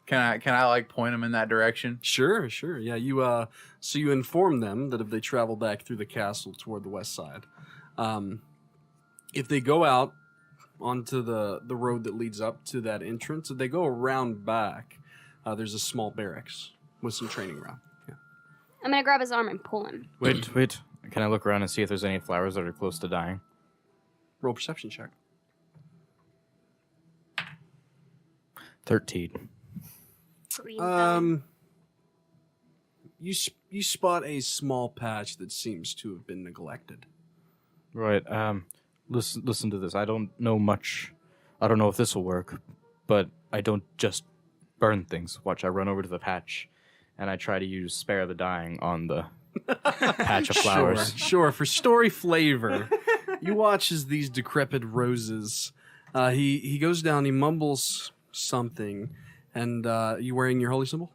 Can I point them in that direction? Sure. Yeah. You so you inform them that if they travel back through the castle toward the west side, if they go out onto the road that leads up to that entrance, if they go around back, there's a small barracks with some training around. Yeah. I'm gonna grab his arm and pull him. Wait. Can I look around and see if there's any flowers that are close to dying? Roll perception check. 13. Green thumb. You spot a small patch that seems to have been neglected. Right. Listen to this. I don't know much. I don't know if this will work, but I don't just burn things. Watch, I run over to the patch, and I try to use spare the dying on the patch of flowers. Sure. For story flavor, You watch as these decrepit roses. He goes down. He mumbles something, and you wearing your holy symbol?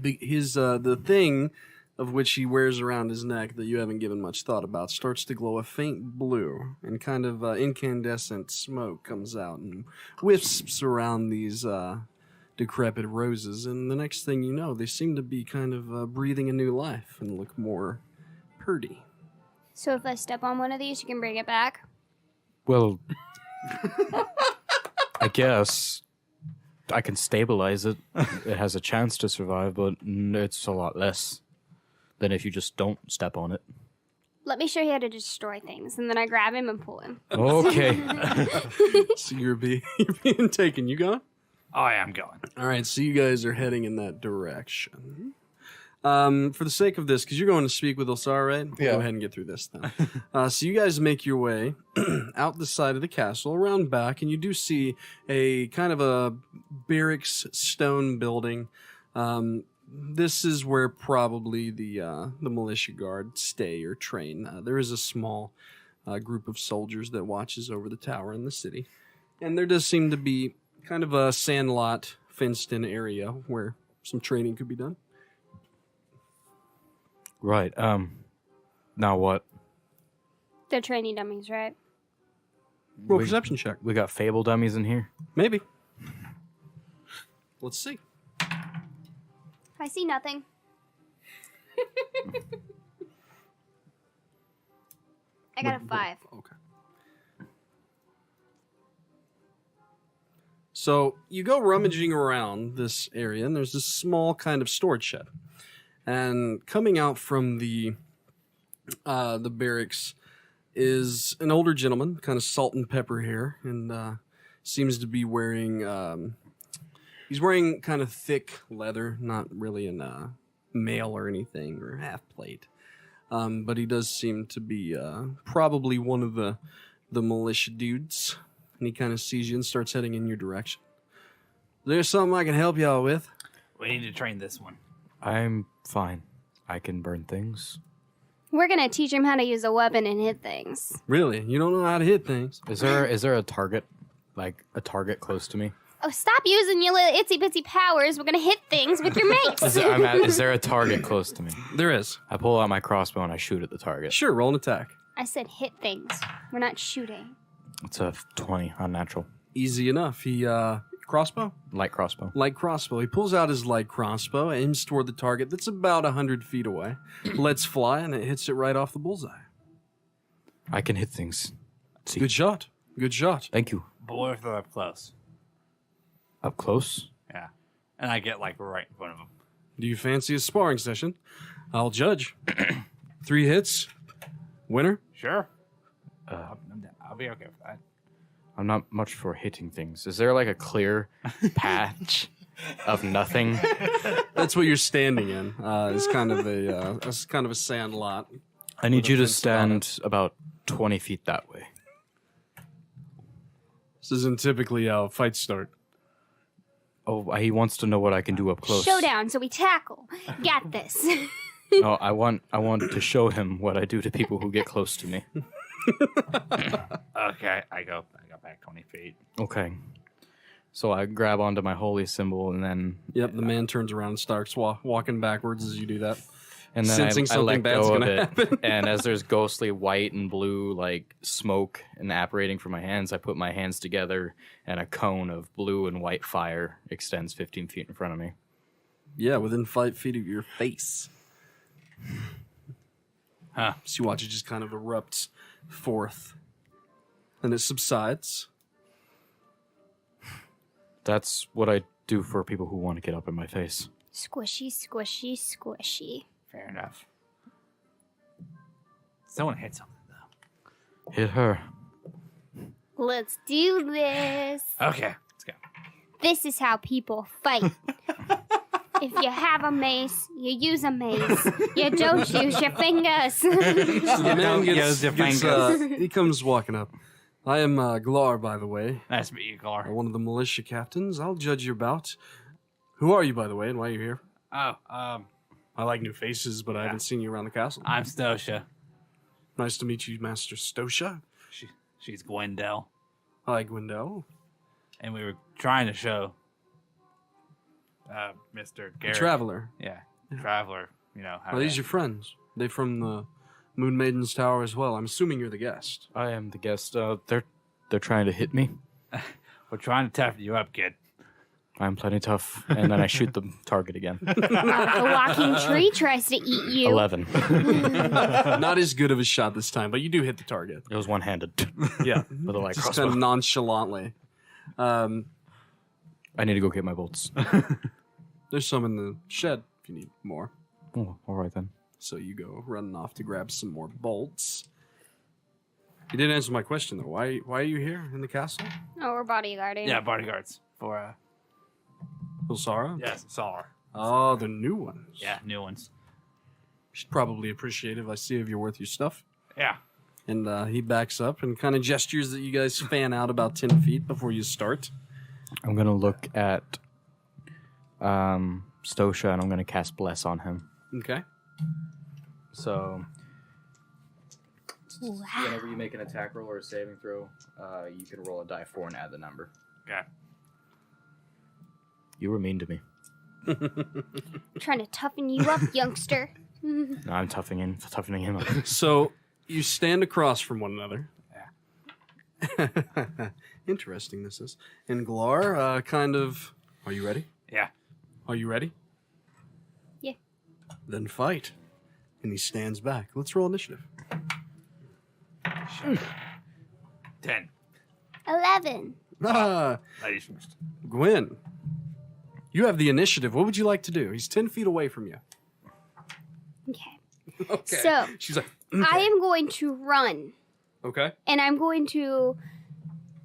His the thing of which he wears around his neck that you haven't given much thought about starts to glow a faint blue, and kind of incandescent smoke comes out and wisps around these decrepit roses. And the next thing you know, they seem to be kind of breathing a new life and look more purty. So if I step on one of these, you can bring it back? Well, I guess I can stabilize it. It has a chance to survive, but it's a lot less than if you just don't step on it. Let me show you how to destroy things, and then I grab him and pull him. Okay. So you're being taken. You going? I am going. All right, so you guys are heading in that direction. For the sake of this, because you're going to speak with Illsara, right? Yeah. Go ahead and get through this then. So you guys make your way out the side of the castle, around back, and you do see a kind of a barracks stone building. This is where probably the militia guard stay or train. There is a small group of soldiers that watches over the tower in the city. And there does seem to be kind of a sandlot, fenced-in area where some training could be done. Right. Now what? They're training dummies, right? Roll perception check. We got fable dummies in here? Maybe. Let's see. I see nothing. I got a 5. Okay. So you go rummaging around this area, and there's this small kind of storage shed. And coming out from the barracks is an older gentleman, kind of salt and pepper hair, and seems to be wearing he's wearing kind of thick leather, not really in mail or anything or half plate, but he does seem to be probably one of the militia dudes. And he kind of sees you and starts heading in your direction. Is there something I can help y'all with? We need to train this one. I'm fine. I can burn things. We're gonna teach him how to use a weapon and hit things. Really? You don't know how to hit things? Is there a target? Like a target close to me? Oh, stop using your little itsy bitsy powers. We're gonna hit things with your mates. Is there a target close to me? There is. I pull out my crossbow and I shoot at the target. Sure, roll an attack. I said hit things. We're not shooting. It's a 20, unnatural. Easy enough. He, crossbow? Light crossbow. Light crossbow. He pulls out his light crossbow, aims toward the target that's about 100 feet away, lets fly, and it hits it right off the bullseye. I can hit things. See. Good shot. Good shot. Thank you. But what if they're up close? Up close? Yeah. And I get, like, right in front of them. Do you fancy a sparring session? I'll judge. 3 hits. Winner? Sure. I'll be okay with that. I'm not much for hitting things. Is there like a clear patch of nothing? That's what you're standing in. It's kind of a sand lot. I need With a you to fence around stand about 20 feet that way. This isn't typically how fights start. Oh, he wants to know what I can do up close. Showdown, so we tackle. Got this. No, I want to show him what I do to people who get close to me. Okay, I go back 20 feet. Okay. So I grab onto my holy symbol and then... Yep, the man turns around and starts walking backwards as you do that. And then Sensing I something let bad's go of gonna it. happen. And as there's ghostly white and blue, like smoke and apparating from my hands, I put my hands together and a cone of blue and white fire extends 15 feet in front of me. Yeah, within 5 feet of your face. Huh. So you watch it just kind of erupts forth. And it subsides. That's what I do for people who want to get up in my face. Squishy, squishy, squishy. Fair enough. Someone hit something, though. Hit her. Let's do this. Okay, let's go. This is how people fight. If you have a mace, you use a mace. You don't use your fingers. So the man use your he comes walking up. I am Glar, by the way. Nice to meet you, Gar. One of the militia captains. I'll judge your bout. Who are you, by the way, and why are you here? Oh, I like new faces, but I haven't seen you around the castle. I'm Stoica. Nice to meet you, Master Stoica. She's Gwendell, Hi, Gwendell. and we were trying to show Mr. The Garrick. Traveler. Yeah, Traveler. You know how. Well, these are your friends. They from the Moon Maiden's Tower as well. I'm assuming you're the guest. I am the guest. They're trying to hit me. We're trying to toughen you up, kid. I'm plenty tough, and then I shoot the target again. A walking tree tries to eat you. 11. Not as good of a shot this time, but you do hit the target. It was one-handed. Yeah. With a light Just crossbow. kind of nonchalantly. I need to go get my bolts. There's some in the shed if you need more. Oh, all right then. So you go running off to grab some more bolts. You didn't answer my question, though. Why are you here in the castle? Oh, we're bodyguarding. Yeah, bodyguards for Ilsara? yes, Salar. Oh, the new ones. Yeah, new ones. She'd probably appreciate it if I see if you're worth your stuff. Yeah. And he backs up and kind of gestures that you guys fan out about 10 feet before you start. I'm going to look at Stoica, and I'm going to cast Bless on him. Okay. So, Wow. whenever you make an attack roll or a saving throw, you can roll a die 4 and add the number. Okay. You were mean to me. Trying to toughen you up, youngster. No, I'm toughening him up. So you stand across from one another. Yeah. Interesting this is. And Glar, kind of... Are you ready? Yeah. Are you ready? Yeah. Then fight. And he stands back. Let's roll initiative. 10. 11. Ah, Ladies first. Gwenn, you have the initiative. What would you like to do? He's 10 feet away from you. Okay. Okay. So- She's like, I am going to run. okay. And I'm going to,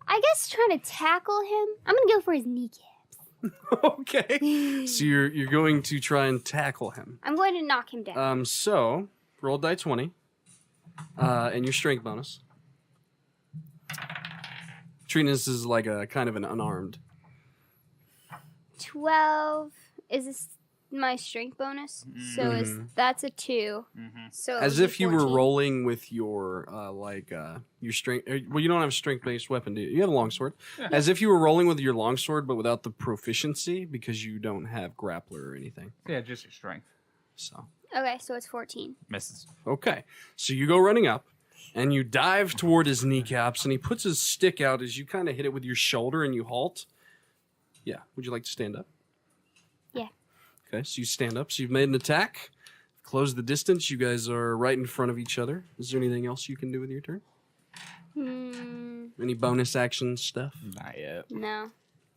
I guess, trying to tackle him. I'm going to go for his kneecaps. Okay. So you're going to try and tackle him. I'm going to knock him down. So roll die 20, and your strength bonus. Treating this is like a kind of an unarmed. 12. Is this my strength bonus? So that's a 2. So it As would if be you were 14. rolling with your your strength. Well, you don't have a strength-based weapon, do you? You have a longsword. As if you were rolling with your longsword, but without the proficiency because you don't have grappler or anything. Yeah, just your strength. So Okay, so it's 14. Misses. okay, so you go running up, and you dive toward his kneecaps, and he puts his stick out as you kind of hit it with your shoulder, and you halt. Yeah. Would you like to stand up? Yeah. Okay, so you stand up. So you've made an attack. Close the distance. You guys are right in front of each other. Is there anything else you can do with your turn? Any bonus action stuff? Not yet. No.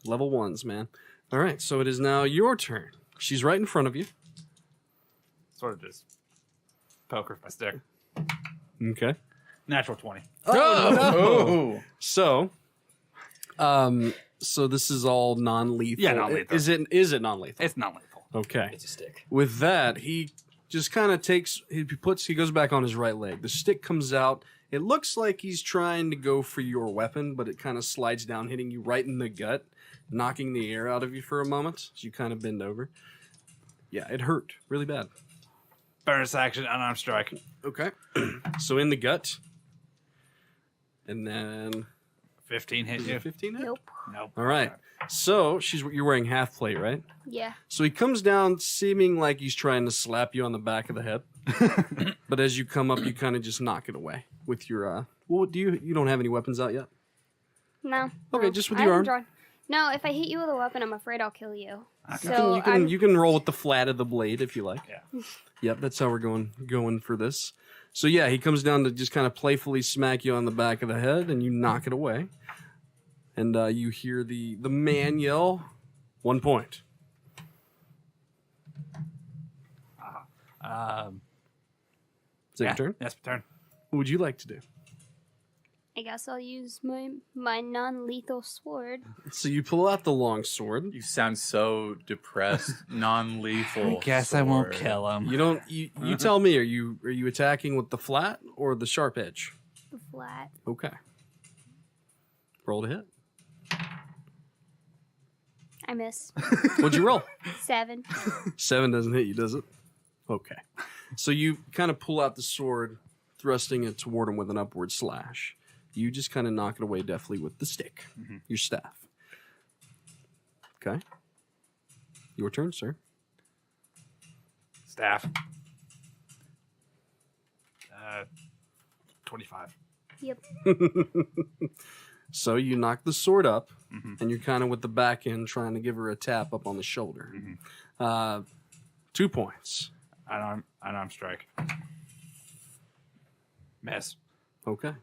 Level 1s, man. All right, so it is now your turn. She's right in front of you. Sort of just poke her with my stick. Okay. Natural 20. Oh. So, so this is all non-lethal. Yeah, non-lethal. Is it non-lethal? It's not lethal. Okay. It's a stick. With that, he just kind of he goes back on his right leg. The stick comes out. It looks like he's trying to go for your weapon, but it kind of slides down, hitting you right in the gut, knocking the air out of you for a moment as you kind of bend over. Yeah, it hurt really bad. Bonus action, unarmed strike. Okay. So in the gut. And then 15 hit you. 15 hit? Nope. Nope. All right. So you're wearing half plate, right? Yeah. So he comes down seeming like he's trying to slap you on the back of the head. But as you come up, you kind of just knock it away with your well, you don't have any weapons out yet? No. Okay, no. just with I your haven't arm. drawn- No, if I hit you with a weapon, I'm afraid I'll kill you. You So you can roll with the flat of the blade if you like. Yeah. Yep, that's how we're going for this. So yeah, he comes down to just kind of playfully smack you on the back of the head, and you knock it away. And you hear the man yell, 1 point. Is that your turn? That's my turn. What would you like to do? I guess I'll use my non-lethal sword. So you pull out the long sword. You sound so depressed. Non-lethal. Guess I won't sword. kill him. You don't. You tell me. Are you attacking with the flat or the sharp edge? The flat. Okay. Roll to hit. I miss. What'd you roll? 7. 7 doesn't hit you, does it? Okay. So you kind of pull out the sword, thrusting it toward him with an upward slash. You just kind of knock it away deftly with the stick, your staff. Okay. Your turn, sir. Staff. 25. Yep. So you knock the sword up, and you're kind of with the back end trying to give her a tap up on the shoulder. 2 points. Unarmed strike. Miss. Okay.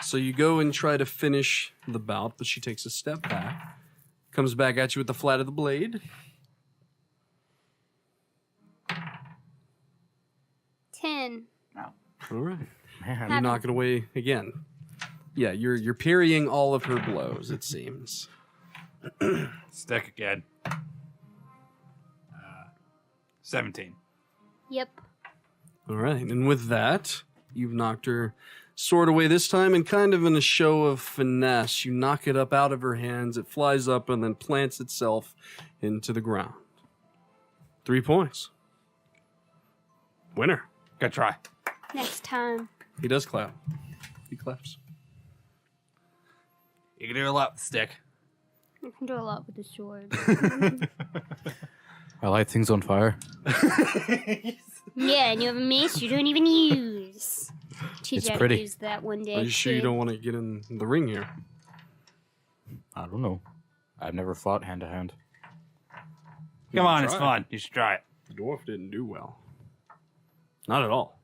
So you go and try to finish the bout, but she takes a step back. Comes back at you with the flat of the blade. 10. No. All right. Man, You knock it away again. Yeah, you're parrying all of her blows, it seems. Stick again. 17. Yep. All right. And with that, you've knocked her sword away this time, and kind of in a show of finesse, you knock it up out of her hands. It flies up and then plants itself into the ground. 3 points. Winner. Good try. Next time. He does clap. He claps. You can do a lot with the stick. I can do a lot with the sword. I light things on fire. Yeah, and you have a mace you don't even use. Teach It's you how pretty. to use that one day. Are you sure you kid. don't want to get in the ring here? I don't know. I've never fought hand to hand. Come on, it's Try. fun. You should try it. The dwarf didn't do well. Not at all.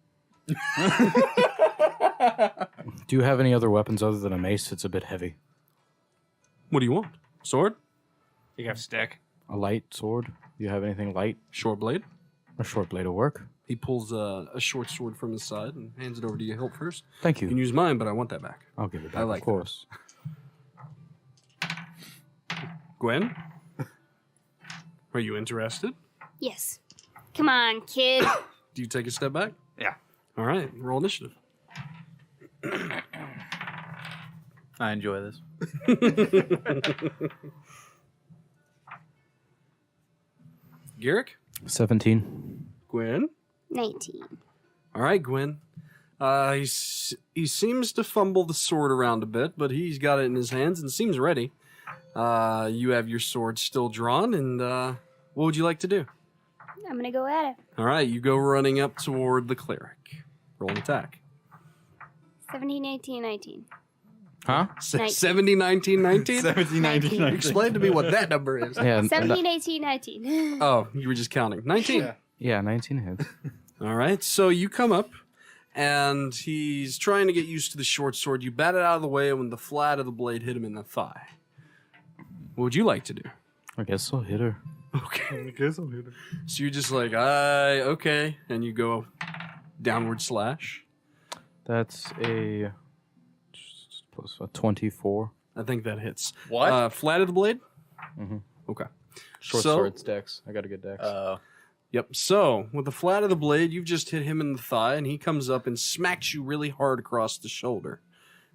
Do you have any other weapons other than a mace? It's a bit heavy. What do you want? Sword? You have a stick. A light sword? Do you have anything light? Short blade? A short blade will work. He pulls a short sword from his side and hands it over to you. Hilt first. Thank You can you. use mine, but I want that back. I'll give it back, I like of course. Gwen? Are you interested? Yes. Come on, kid. Do you take a step back? Yeah. All right. Roll initiative. I enjoy this. Garrick? 17. Gwen? 19. All right, Gwen. He seems to fumble the sword around a bit, but he's got it in his hands and seems ready. You have your sword still drawn, and what would you like to do? I'm going to go at it. All right, you go running up toward the cleric. Roll an attack. 17, 18, 19. Huh? 70, 19, 19? 17, 19, 19. Explain to me what that number is. Yeah. 17, 18, 19. Oh, you were just counting. 19. Yeah, 19 hits. All right, so you come up, and he's trying to get used to the short sword. You bat it out of the way when the flat of the blade hit him in the thigh. What would you like to do? I guess I'll hit her. Okay. I guess I'll hit it. So you're just like, okay. And you go downward slash. That's a plus a 24. I think that hits. What? Flat of the blade? Mhm. Okay. Short So- sword's dex. I got a good dex. Yep. So, with the flat of the blade, you've just hit him in the thigh, and he comes up and smacks you really hard across the shoulder.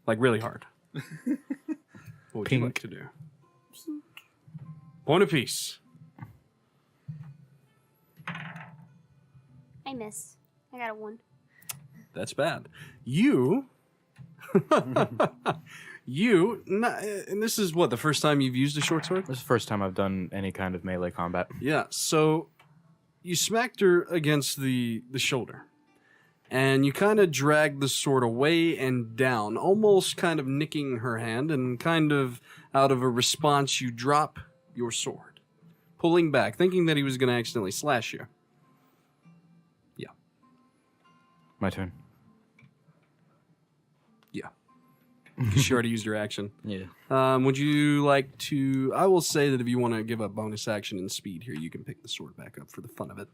Like, really hard. What would you like Pink. to do? Point apiece. I miss. I got a 1. That's bad. You... and this is what, the first time you've used a short sword? This is the first time I've done any kind of melee combat. Yeah, so you smacked her against the shoulder, and you kind of dragged the sword away and down, almost kind of nicking her hand, and kind of out of a response, you drop your sword, pulling back, thinking that he was going to accidentally slash you. Yeah. My turn. Yeah. Because she already used her action. Yeah. Would you like to... I will say that if you want to give up bonus action and speed here, you can pick the sword back up for the fun of it.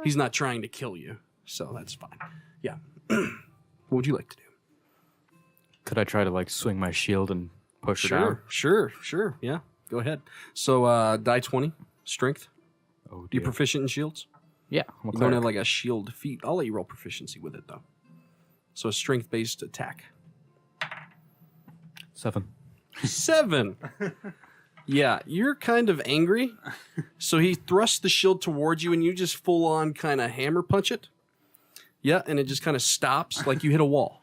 He's not trying to kill you, so that's fine. Yeah. What would you like to do? Could I try to like swing my shield and push her down? Sure. Yeah, go ahead. So, die 20, strength. Oh, You dear. proficient in shields? Yeah. I'm a You don't cleric. have like a shield feat. I'll let you roll proficiency with it, though. So, a strength-based attack. 7. 7. Yeah, you're kind of angry. So he thrusts the shield towards you, and you just full on kind of hammer punch it. Yeah, and it just kind of stops like you hit a wall.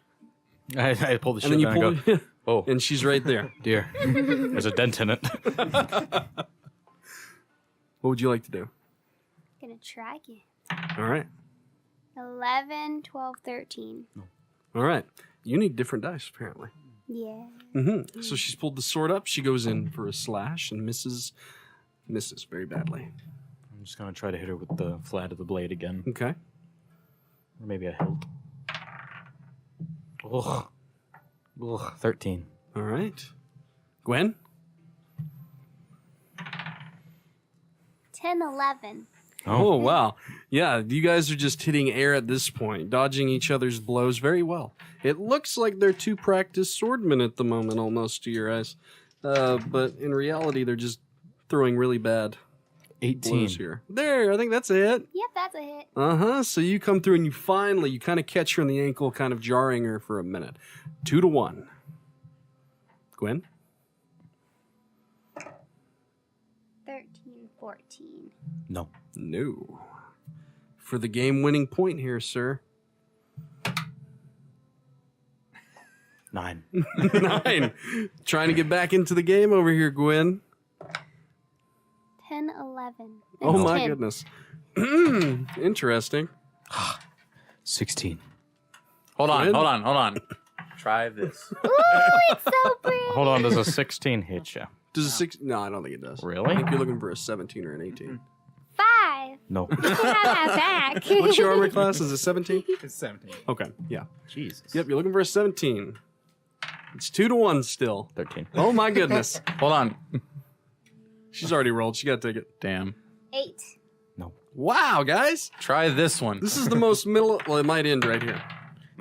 I pull the shit And then you down and pull go, oh, and she's right there. dear. There's a dent in it. What would you like to do? Gonna try again. All right. 11, 12, 13. All right. You need different dice, apparently. Yeah. So she's pulled the sword up. She goes in for a slash and misses very badly. I'm just going to try to hit her with the flat of the blade again. Okay. Or maybe a hilt. Ugh. Ugh. 13. All right. Gwen? 10, 11. Oh, wow. Yeah, you guys are just hitting air at this point, dodging each other's blows very well. It looks like they're two practiced swordmen at the moment, almost to your eyes. But in reality, they're just throwing really bad 18. blows here. There, I think that's a hit. Yep, that's a hit. Uh-huh. So you come through and you kind of catch her in the ankle, kind of jarring her for a minute. 2-1. Gwen? 13, 14. No. No. For the game-winning point here, sir. 9. 9. Trying to get back into the game over here, Gwen. 10, 11. Oh, That's my 10. goodness. Interesting. 16. Hold Gwen? on. Try this. Ooh, it's so pretty. Hold on, does a 16 hit you? Does a 6... No, I don't think it does. Really? I think you're looking for a 17 or an 18. 5. No. You have that back. What's your armor class? Is it 17? It's 17. Okay, yeah. Jesus. Yep, you're looking for a 17. It's 2-1 still. 13. Oh, my goodness. Hold on. She's already rolled. She got to take it. Damn. 8. No. Wow, guys. Try this one. This is the most middle... Well, it might end right here.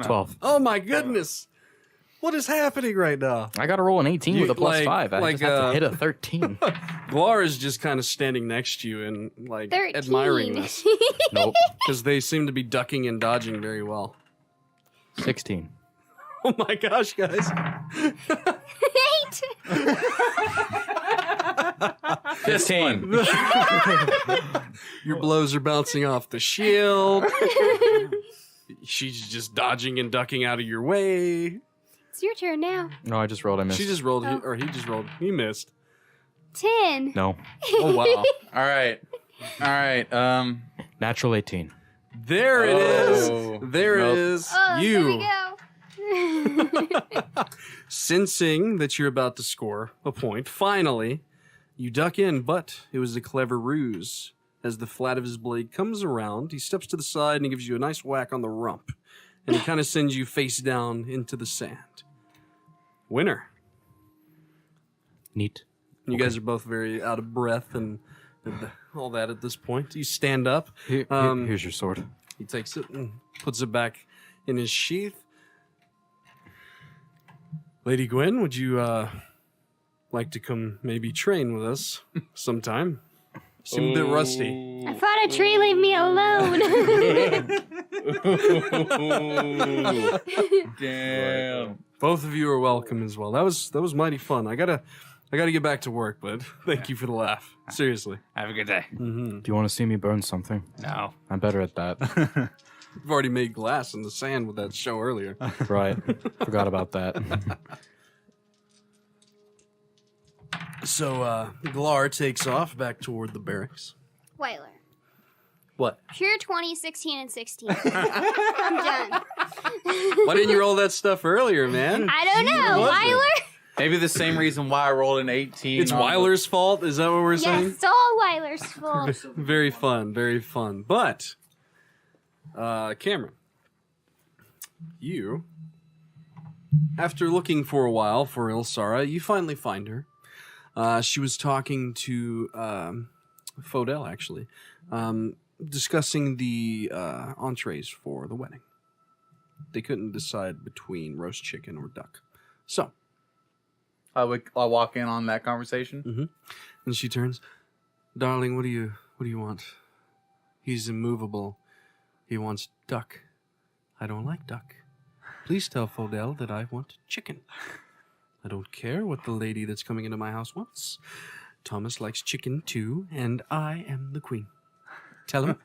12. Oh, my goodness. What is happening right now? I got to roll an 18 You- with a plus like- 5. I like, just have to hit a 13. Glar is just kind of standing next to you and, like, 13. admiring this. Nope. Because they seem to be ducking and dodging very well. 16. Oh, my gosh, guys. 8. 15. Your blows are bouncing off the shield. She's just dodging and ducking out of your way. It's your turn now. No, I just rolled. I missed. She just rolled, Oh. or he just rolled. He missed. 10. No. Oh, wow. All right. Natural 18. There it is. Oh. There Nope. it is. Oh, there we You. go. Sensing that you're about to score a point, finally, you duck in, but it was a clever ruse. As the flat of his blade comes around, he steps to the side and he gives you a nice whack on the rump. And he kind of sends you face down into the sand. Winner. Neat. You guys are both very out of breath and all that at this point. You stand up. Here's your sword. He takes it and puts it back in his sheath. Lady Gwen, would you like to come maybe train with us sometime? Seem a bit rusty. I fought a tree, leave me alone. Damn. Both of you are welcome as well. That was mighty fun. I gotta get back to work, but thank you for the laugh. Seriously. Have a good day. Do you want to see me burn something? No. I'm better at that. I've already made glass in the sand with that show earlier. Right. Forgot about that. So Glar takes off back toward the barracks. Wyler. What? Pure 20, 16, and 16. I'm done. Why didn't you roll that stuff earlier, man? I don't know. was it? Wyler? Maybe the same reason why I rolled an 18. It's on Wyler's fault? Is that what we're saying? Yes, it's all Wyler's fault. Very fun, very fun. But, Camren, you, after looking for a while for Illsara, you finally find her. She was talking to Fodel, actually, discussing the entrees for the wedding. They couldn't decide between roast chicken or duck. So, I walk in on that conversation. and she turns, "Darling, what do you want?" "He's immovable. He wants duck. I don't like duck. Please tell Fodel that I want chicken. I don't care what the lady that's coming into my house wants. Thomas likes chicken too, and I am the queen. Tell him."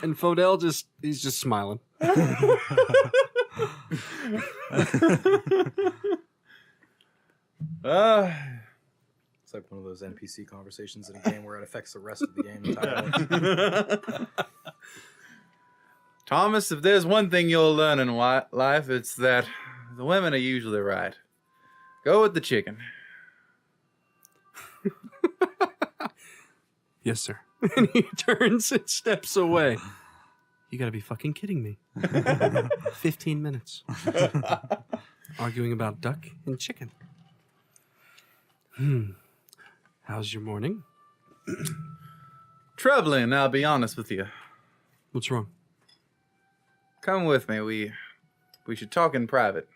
And Fodell he's just smiling. It's like one of those NPC conversations in a game where it affects the rest of the game entirely. Thomas, if there's one thing you'll learn in life, it's that the women are usually right. Go with the chicken. Yes, sir. And he turns and steps away. You gotta be fucking kidding me. 15 minutes. Arguing about duck and chicken. How's your morning? Troubling, I'll be honest with you. What's wrong? Come with me. We should talk in private.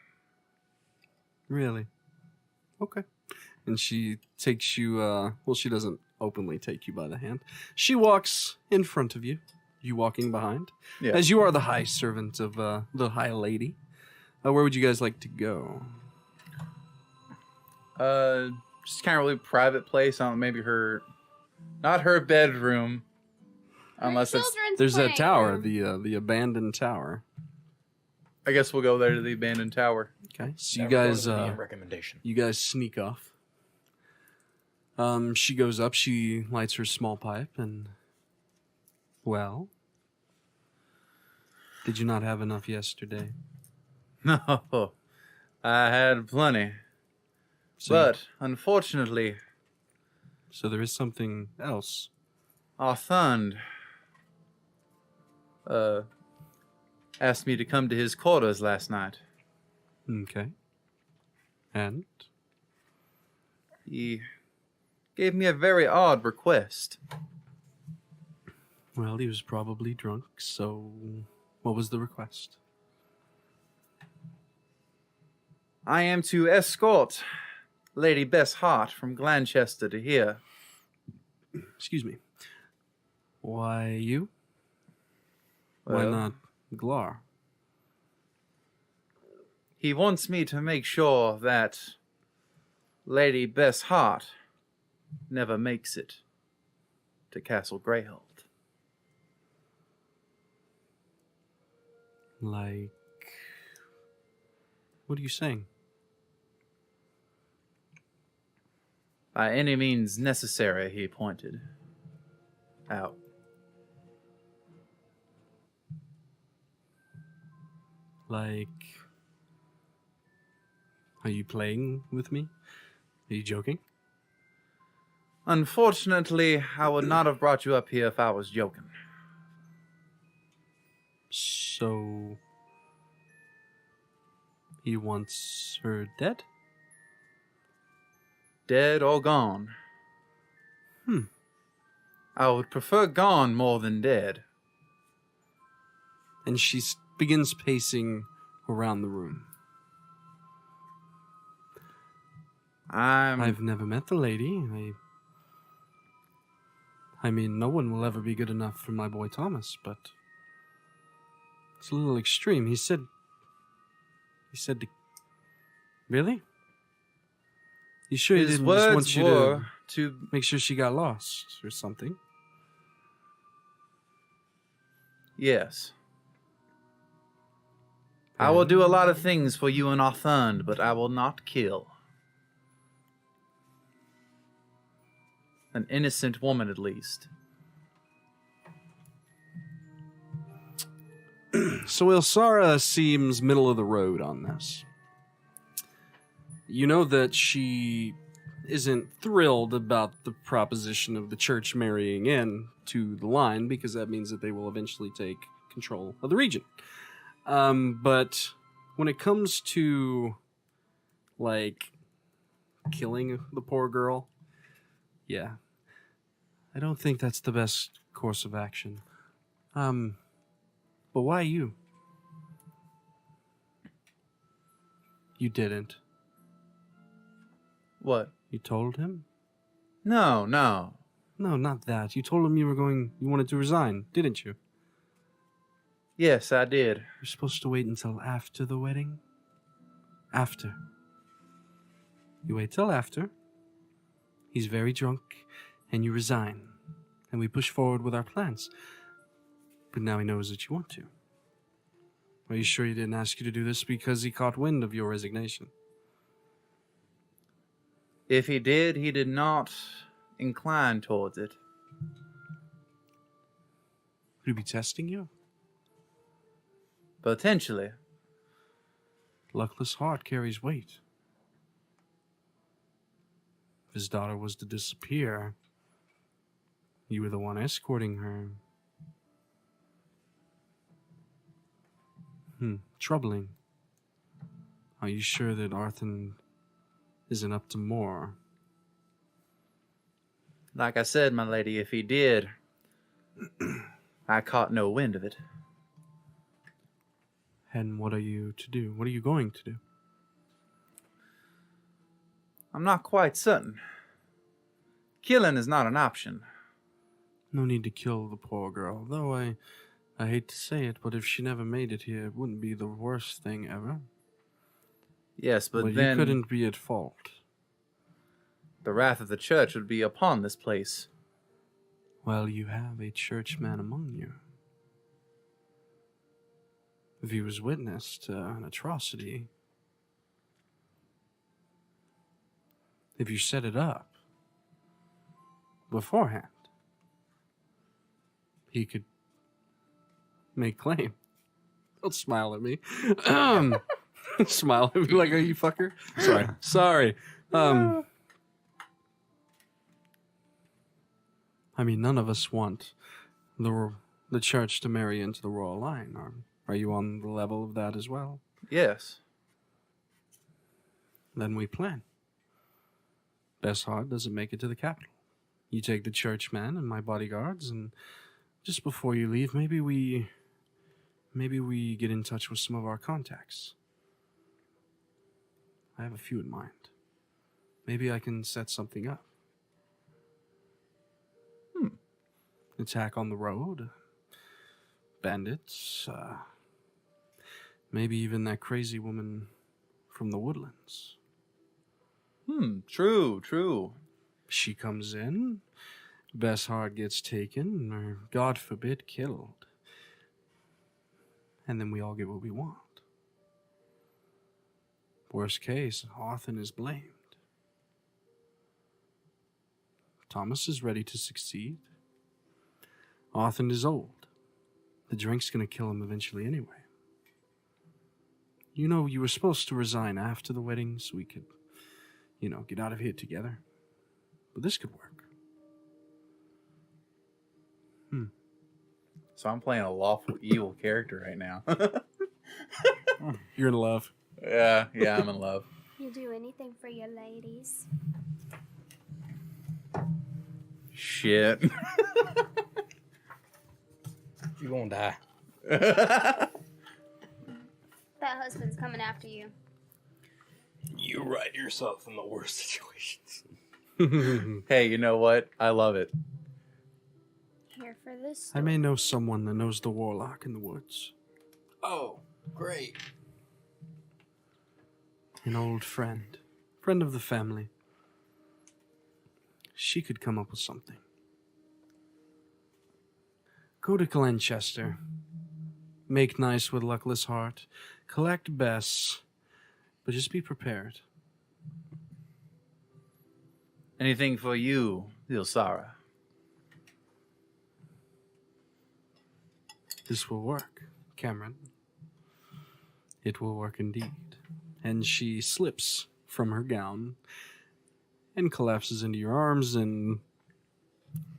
Really? Okay. And she takes you, well, she doesn't openly take you by the hand. She walks in front of you, you walking behind. Yeah. As you are the high servant of the high lady. Where would you guys like to go? Just kind of really private place. I don't know, maybe not her bedroom. Unless it's, there's that tower, the abandoned tower. I guess we'll go there to the abandoned tower. Okay, so Never goes to the recommendation. you guys sneak off. She goes up, she lights her small pipe, and, well, did you not have enough yesterday? No, I had plenty. So But, unfortunately, so there is something else. our Thund asked me to come to his quarters last night. Okay. And? He gave me a very odd request. Well, he was probably drunk, so what was the request? I am to escort Lady Bess Hart from Glanchester to here. Excuse me. Why you? Why Well, not Glar? He wants me to make sure that Lady Bess Hart never makes it to Castle Grayhalt. Like, what are you saying? By any means necessary, he pointed out. Like, are you playing with me? Are you joking? Unfortunately, I would not have brought you up here if I was joking. So, he wants her dead? Dead or gone. I would prefer gone more than dead. And she begins pacing around the room. I've never met the lady. I mean, no one will ever be good enough for my boy Thomas, but it's a little extreme. He said to... Really? You sure he His didn't just want words you were to make sure she got lost or something? Yes. I will do a lot of things for you and our Thund, but I will not kill. An innocent woman, at least. So Illsara seems middle of the road on this. You know that she isn't thrilled about the proposition of the church marrying in to the line, because that means that they will eventually take control of the region. But when it comes to, like, killing the poor girl, yeah, I don't think that's the best course of action. But why you? You didn't. What? You told him? No. No, not that. You told him you wanted to resign, didn't you? Yes, I did. You're supposed to wait until after the wedding? After. You wait till after. He's very drunk, and you resign. And we push forward with our plans. But now he knows that you want to. Are you sure he didn't ask you to do this because he caught wind of your resignation? If he did not incline towards it. Would he be testing you? Potentially. Luckless heart carries weight. If his daughter was to disappear, you were the one escorting her. Troubling. Are you sure that Arthur isn't up to more? Like I said, my lady, if he did, I caught no wind of it. And what are you to do? What are you going to do? I'm not quite certain. Killing is not an option. No need to kill the poor girl, though I hate to say it, but if she never made it here, it wouldn't be the worst thing ever. Yes, but you then couldn't be at fault. the wrath of the church would be upon this place. Well, you have a churchman among you. If he was witness to an atrocity, if you set it up beforehand, he could make claim. Don't smile at me. Smile at me like, are you fucker? Sorry. I mean, none of us want the church to marry into the royal line. Are you on the level of that as well? Yes. Then we plan. Best heart doesn't make it to the capital. You take the churchman and my bodyguards, and just before you leave, maybe we get in touch with some of our contacts. I have a few in mind. Maybe I can set something up. Attack on the road. Bandits. Maybe even that crazy woman from the woodlands. True. She comes in, Bessard gets taken, or God forbid, killed. And then we all get what we want. Worst case, Arthur is blamed. Thomas is ready to succeed. Arthur is old. The drink's gonna kill him eventually anyway. You know, you were supposed to resign after the wedding so we could, get out of here together. But this could work. So I'm playing a lawful evil character right now. You're in love. Yeah, I'm in love. You do anything for your ladies. Shit. You won't die. That husband's coming after you. You write yourself in the worst situations. Hey, you know what? I love it. Here for this. I may know someone that knows the warlock in the woods. Oh, great. An old friend of the family. She could come up with something. Go to Glenchester. Make nice with Luckless Heart. Collect Bess. But just be prepared. Anything for you, Illsara? This will work, Camren. It will work indeed. And she slips from her gown and collapses into your arms, and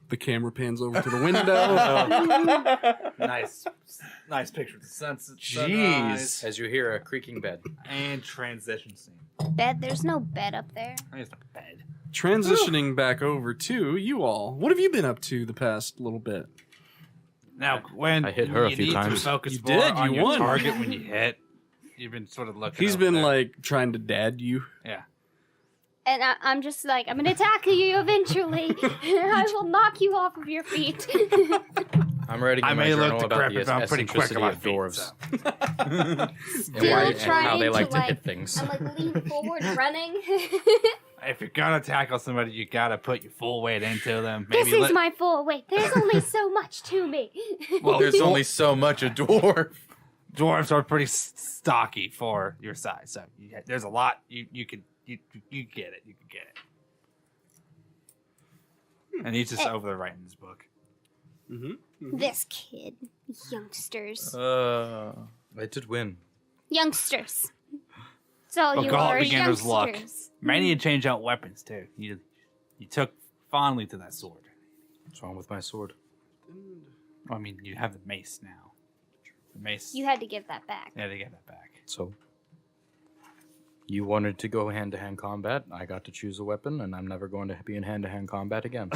the camera pans over to the window. Nice picture of the sunset. Jeez. As you hear a creaking bed. And transition scene. Bed? There's no bed up there. There's no bed. Transitioning back over to you all. What have you been up to the past little bit? Now, Gwen, I hit her a you few need times. to focus You more did, on you your won. target when you hit. You've been sort of looking. He's over been there. trying to dad you. Yeah. And I'm just like, I'm gonna tackle you eventually. I will knock you off of your feet. I'm writing I in my may journal look about decrepit, the but I'm pretty quick eccentricity on my of feet, dwarves. so. And, why, and trying how they to, like to like- hit things. I'm like lean forward, running. If you're gonna tackle somebody, you gotta put your full weight into them. This is my full weight. There's only so much to me. Well, There's only so much a dwarf. Dwarves are pretty stocky for your size, so there's a lot. You get it. You can get it. And he's just over there writing his book. This kid. Youngsters. I did win. Youngsters. So you Garrick are beginner's luck. youngsters. Maybe you change out weapons too. You took fondly to that sword. What's wrong with my sword? I mean, you have the mace now. The mace. You had to give that back. Yeah, they get that back. So, you wanted to go hand-to-hand combat. I got to choose a weapon, and I'm never going to be in hand-to-hand combat again.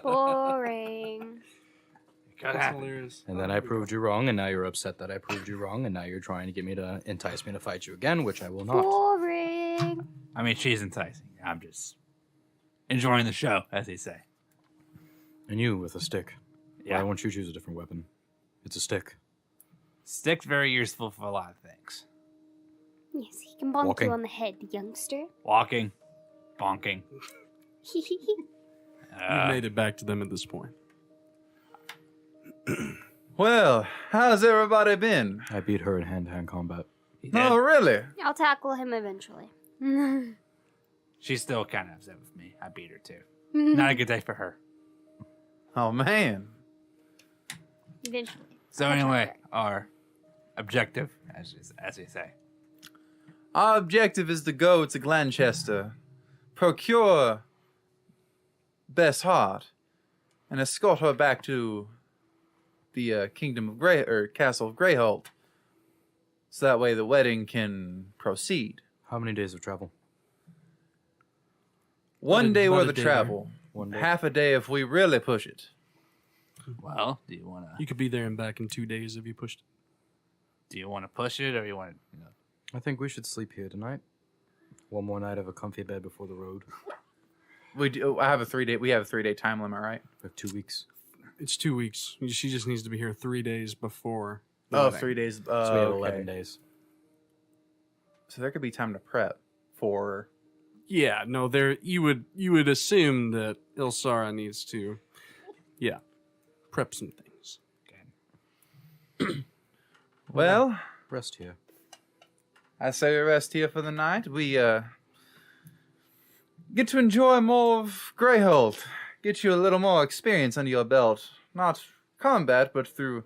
Boring. That's hilarious. And then I proved you wrong, and now you're upset that I proved you wrong, and now you're trying to get me to entice me to fight you again, which I will not. Boring. I mean, she's enticing. I'm just enjoying the show, as they say. And you with a stick. Yeah. Why won't you choose a different weapon? It's a stick. Stick's very useful for a lot of things. Yes, he can bonk Walking. you on the head, youngster. Walking, bonking. You've made it back to them at this point. Well, how's everybody been? I beat her in hand-to-hand combat. Oh, really? I'll tackle him eventually. She's still kind of upset with me. I beat her too. Not a good day for her. Oh, man. Eventually. So anyway, our objective, as they say. Our objective is to go to Glanchester, procure Bess Hart, and escort her back to the Kingdom of Castle of Grayhalt, so that way the wedding can proceed. How many days of travel? One day about worth a of day travel. 1 day. Half a day if we really push it. Well, do you want to? You could be there and back in 2 days if you pushed it. Do you want to push it, or you want to? I think we should sleep here tonight. One more night of a comfy bed before the road. We do. I have a 3-day. We have a 3-day time limit, right? We have 2 weeks. It's 2 weeks. She just needs to be here 3 days before. the Oh, wedding. 3 days. So we have Okay. 11 days. So there could be time to prep for. Yeah, no, there you would assume that Illsara needs to, prep some things. Well, Rest here. I say we rest here for the night. We get to enjoy more of Grayhalt. Get you a little more experience under your belt. Not combat, but through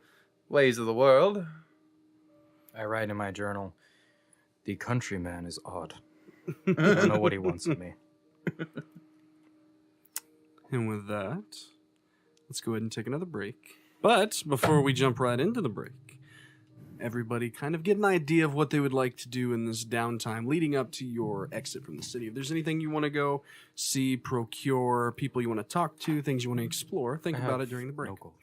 ways of the world. I write in my journal, the countryman is odd. I don't know what he wants of me. And with that, let's go ahead and take another break. But before we jump right into the break, everybody kind of get an idea of what they would like to do in this downtime leading up to your exit from the city. If there's anything you want to go see, procure, people you want to talk to, things you want to explore, think I about have it during the break. No gold.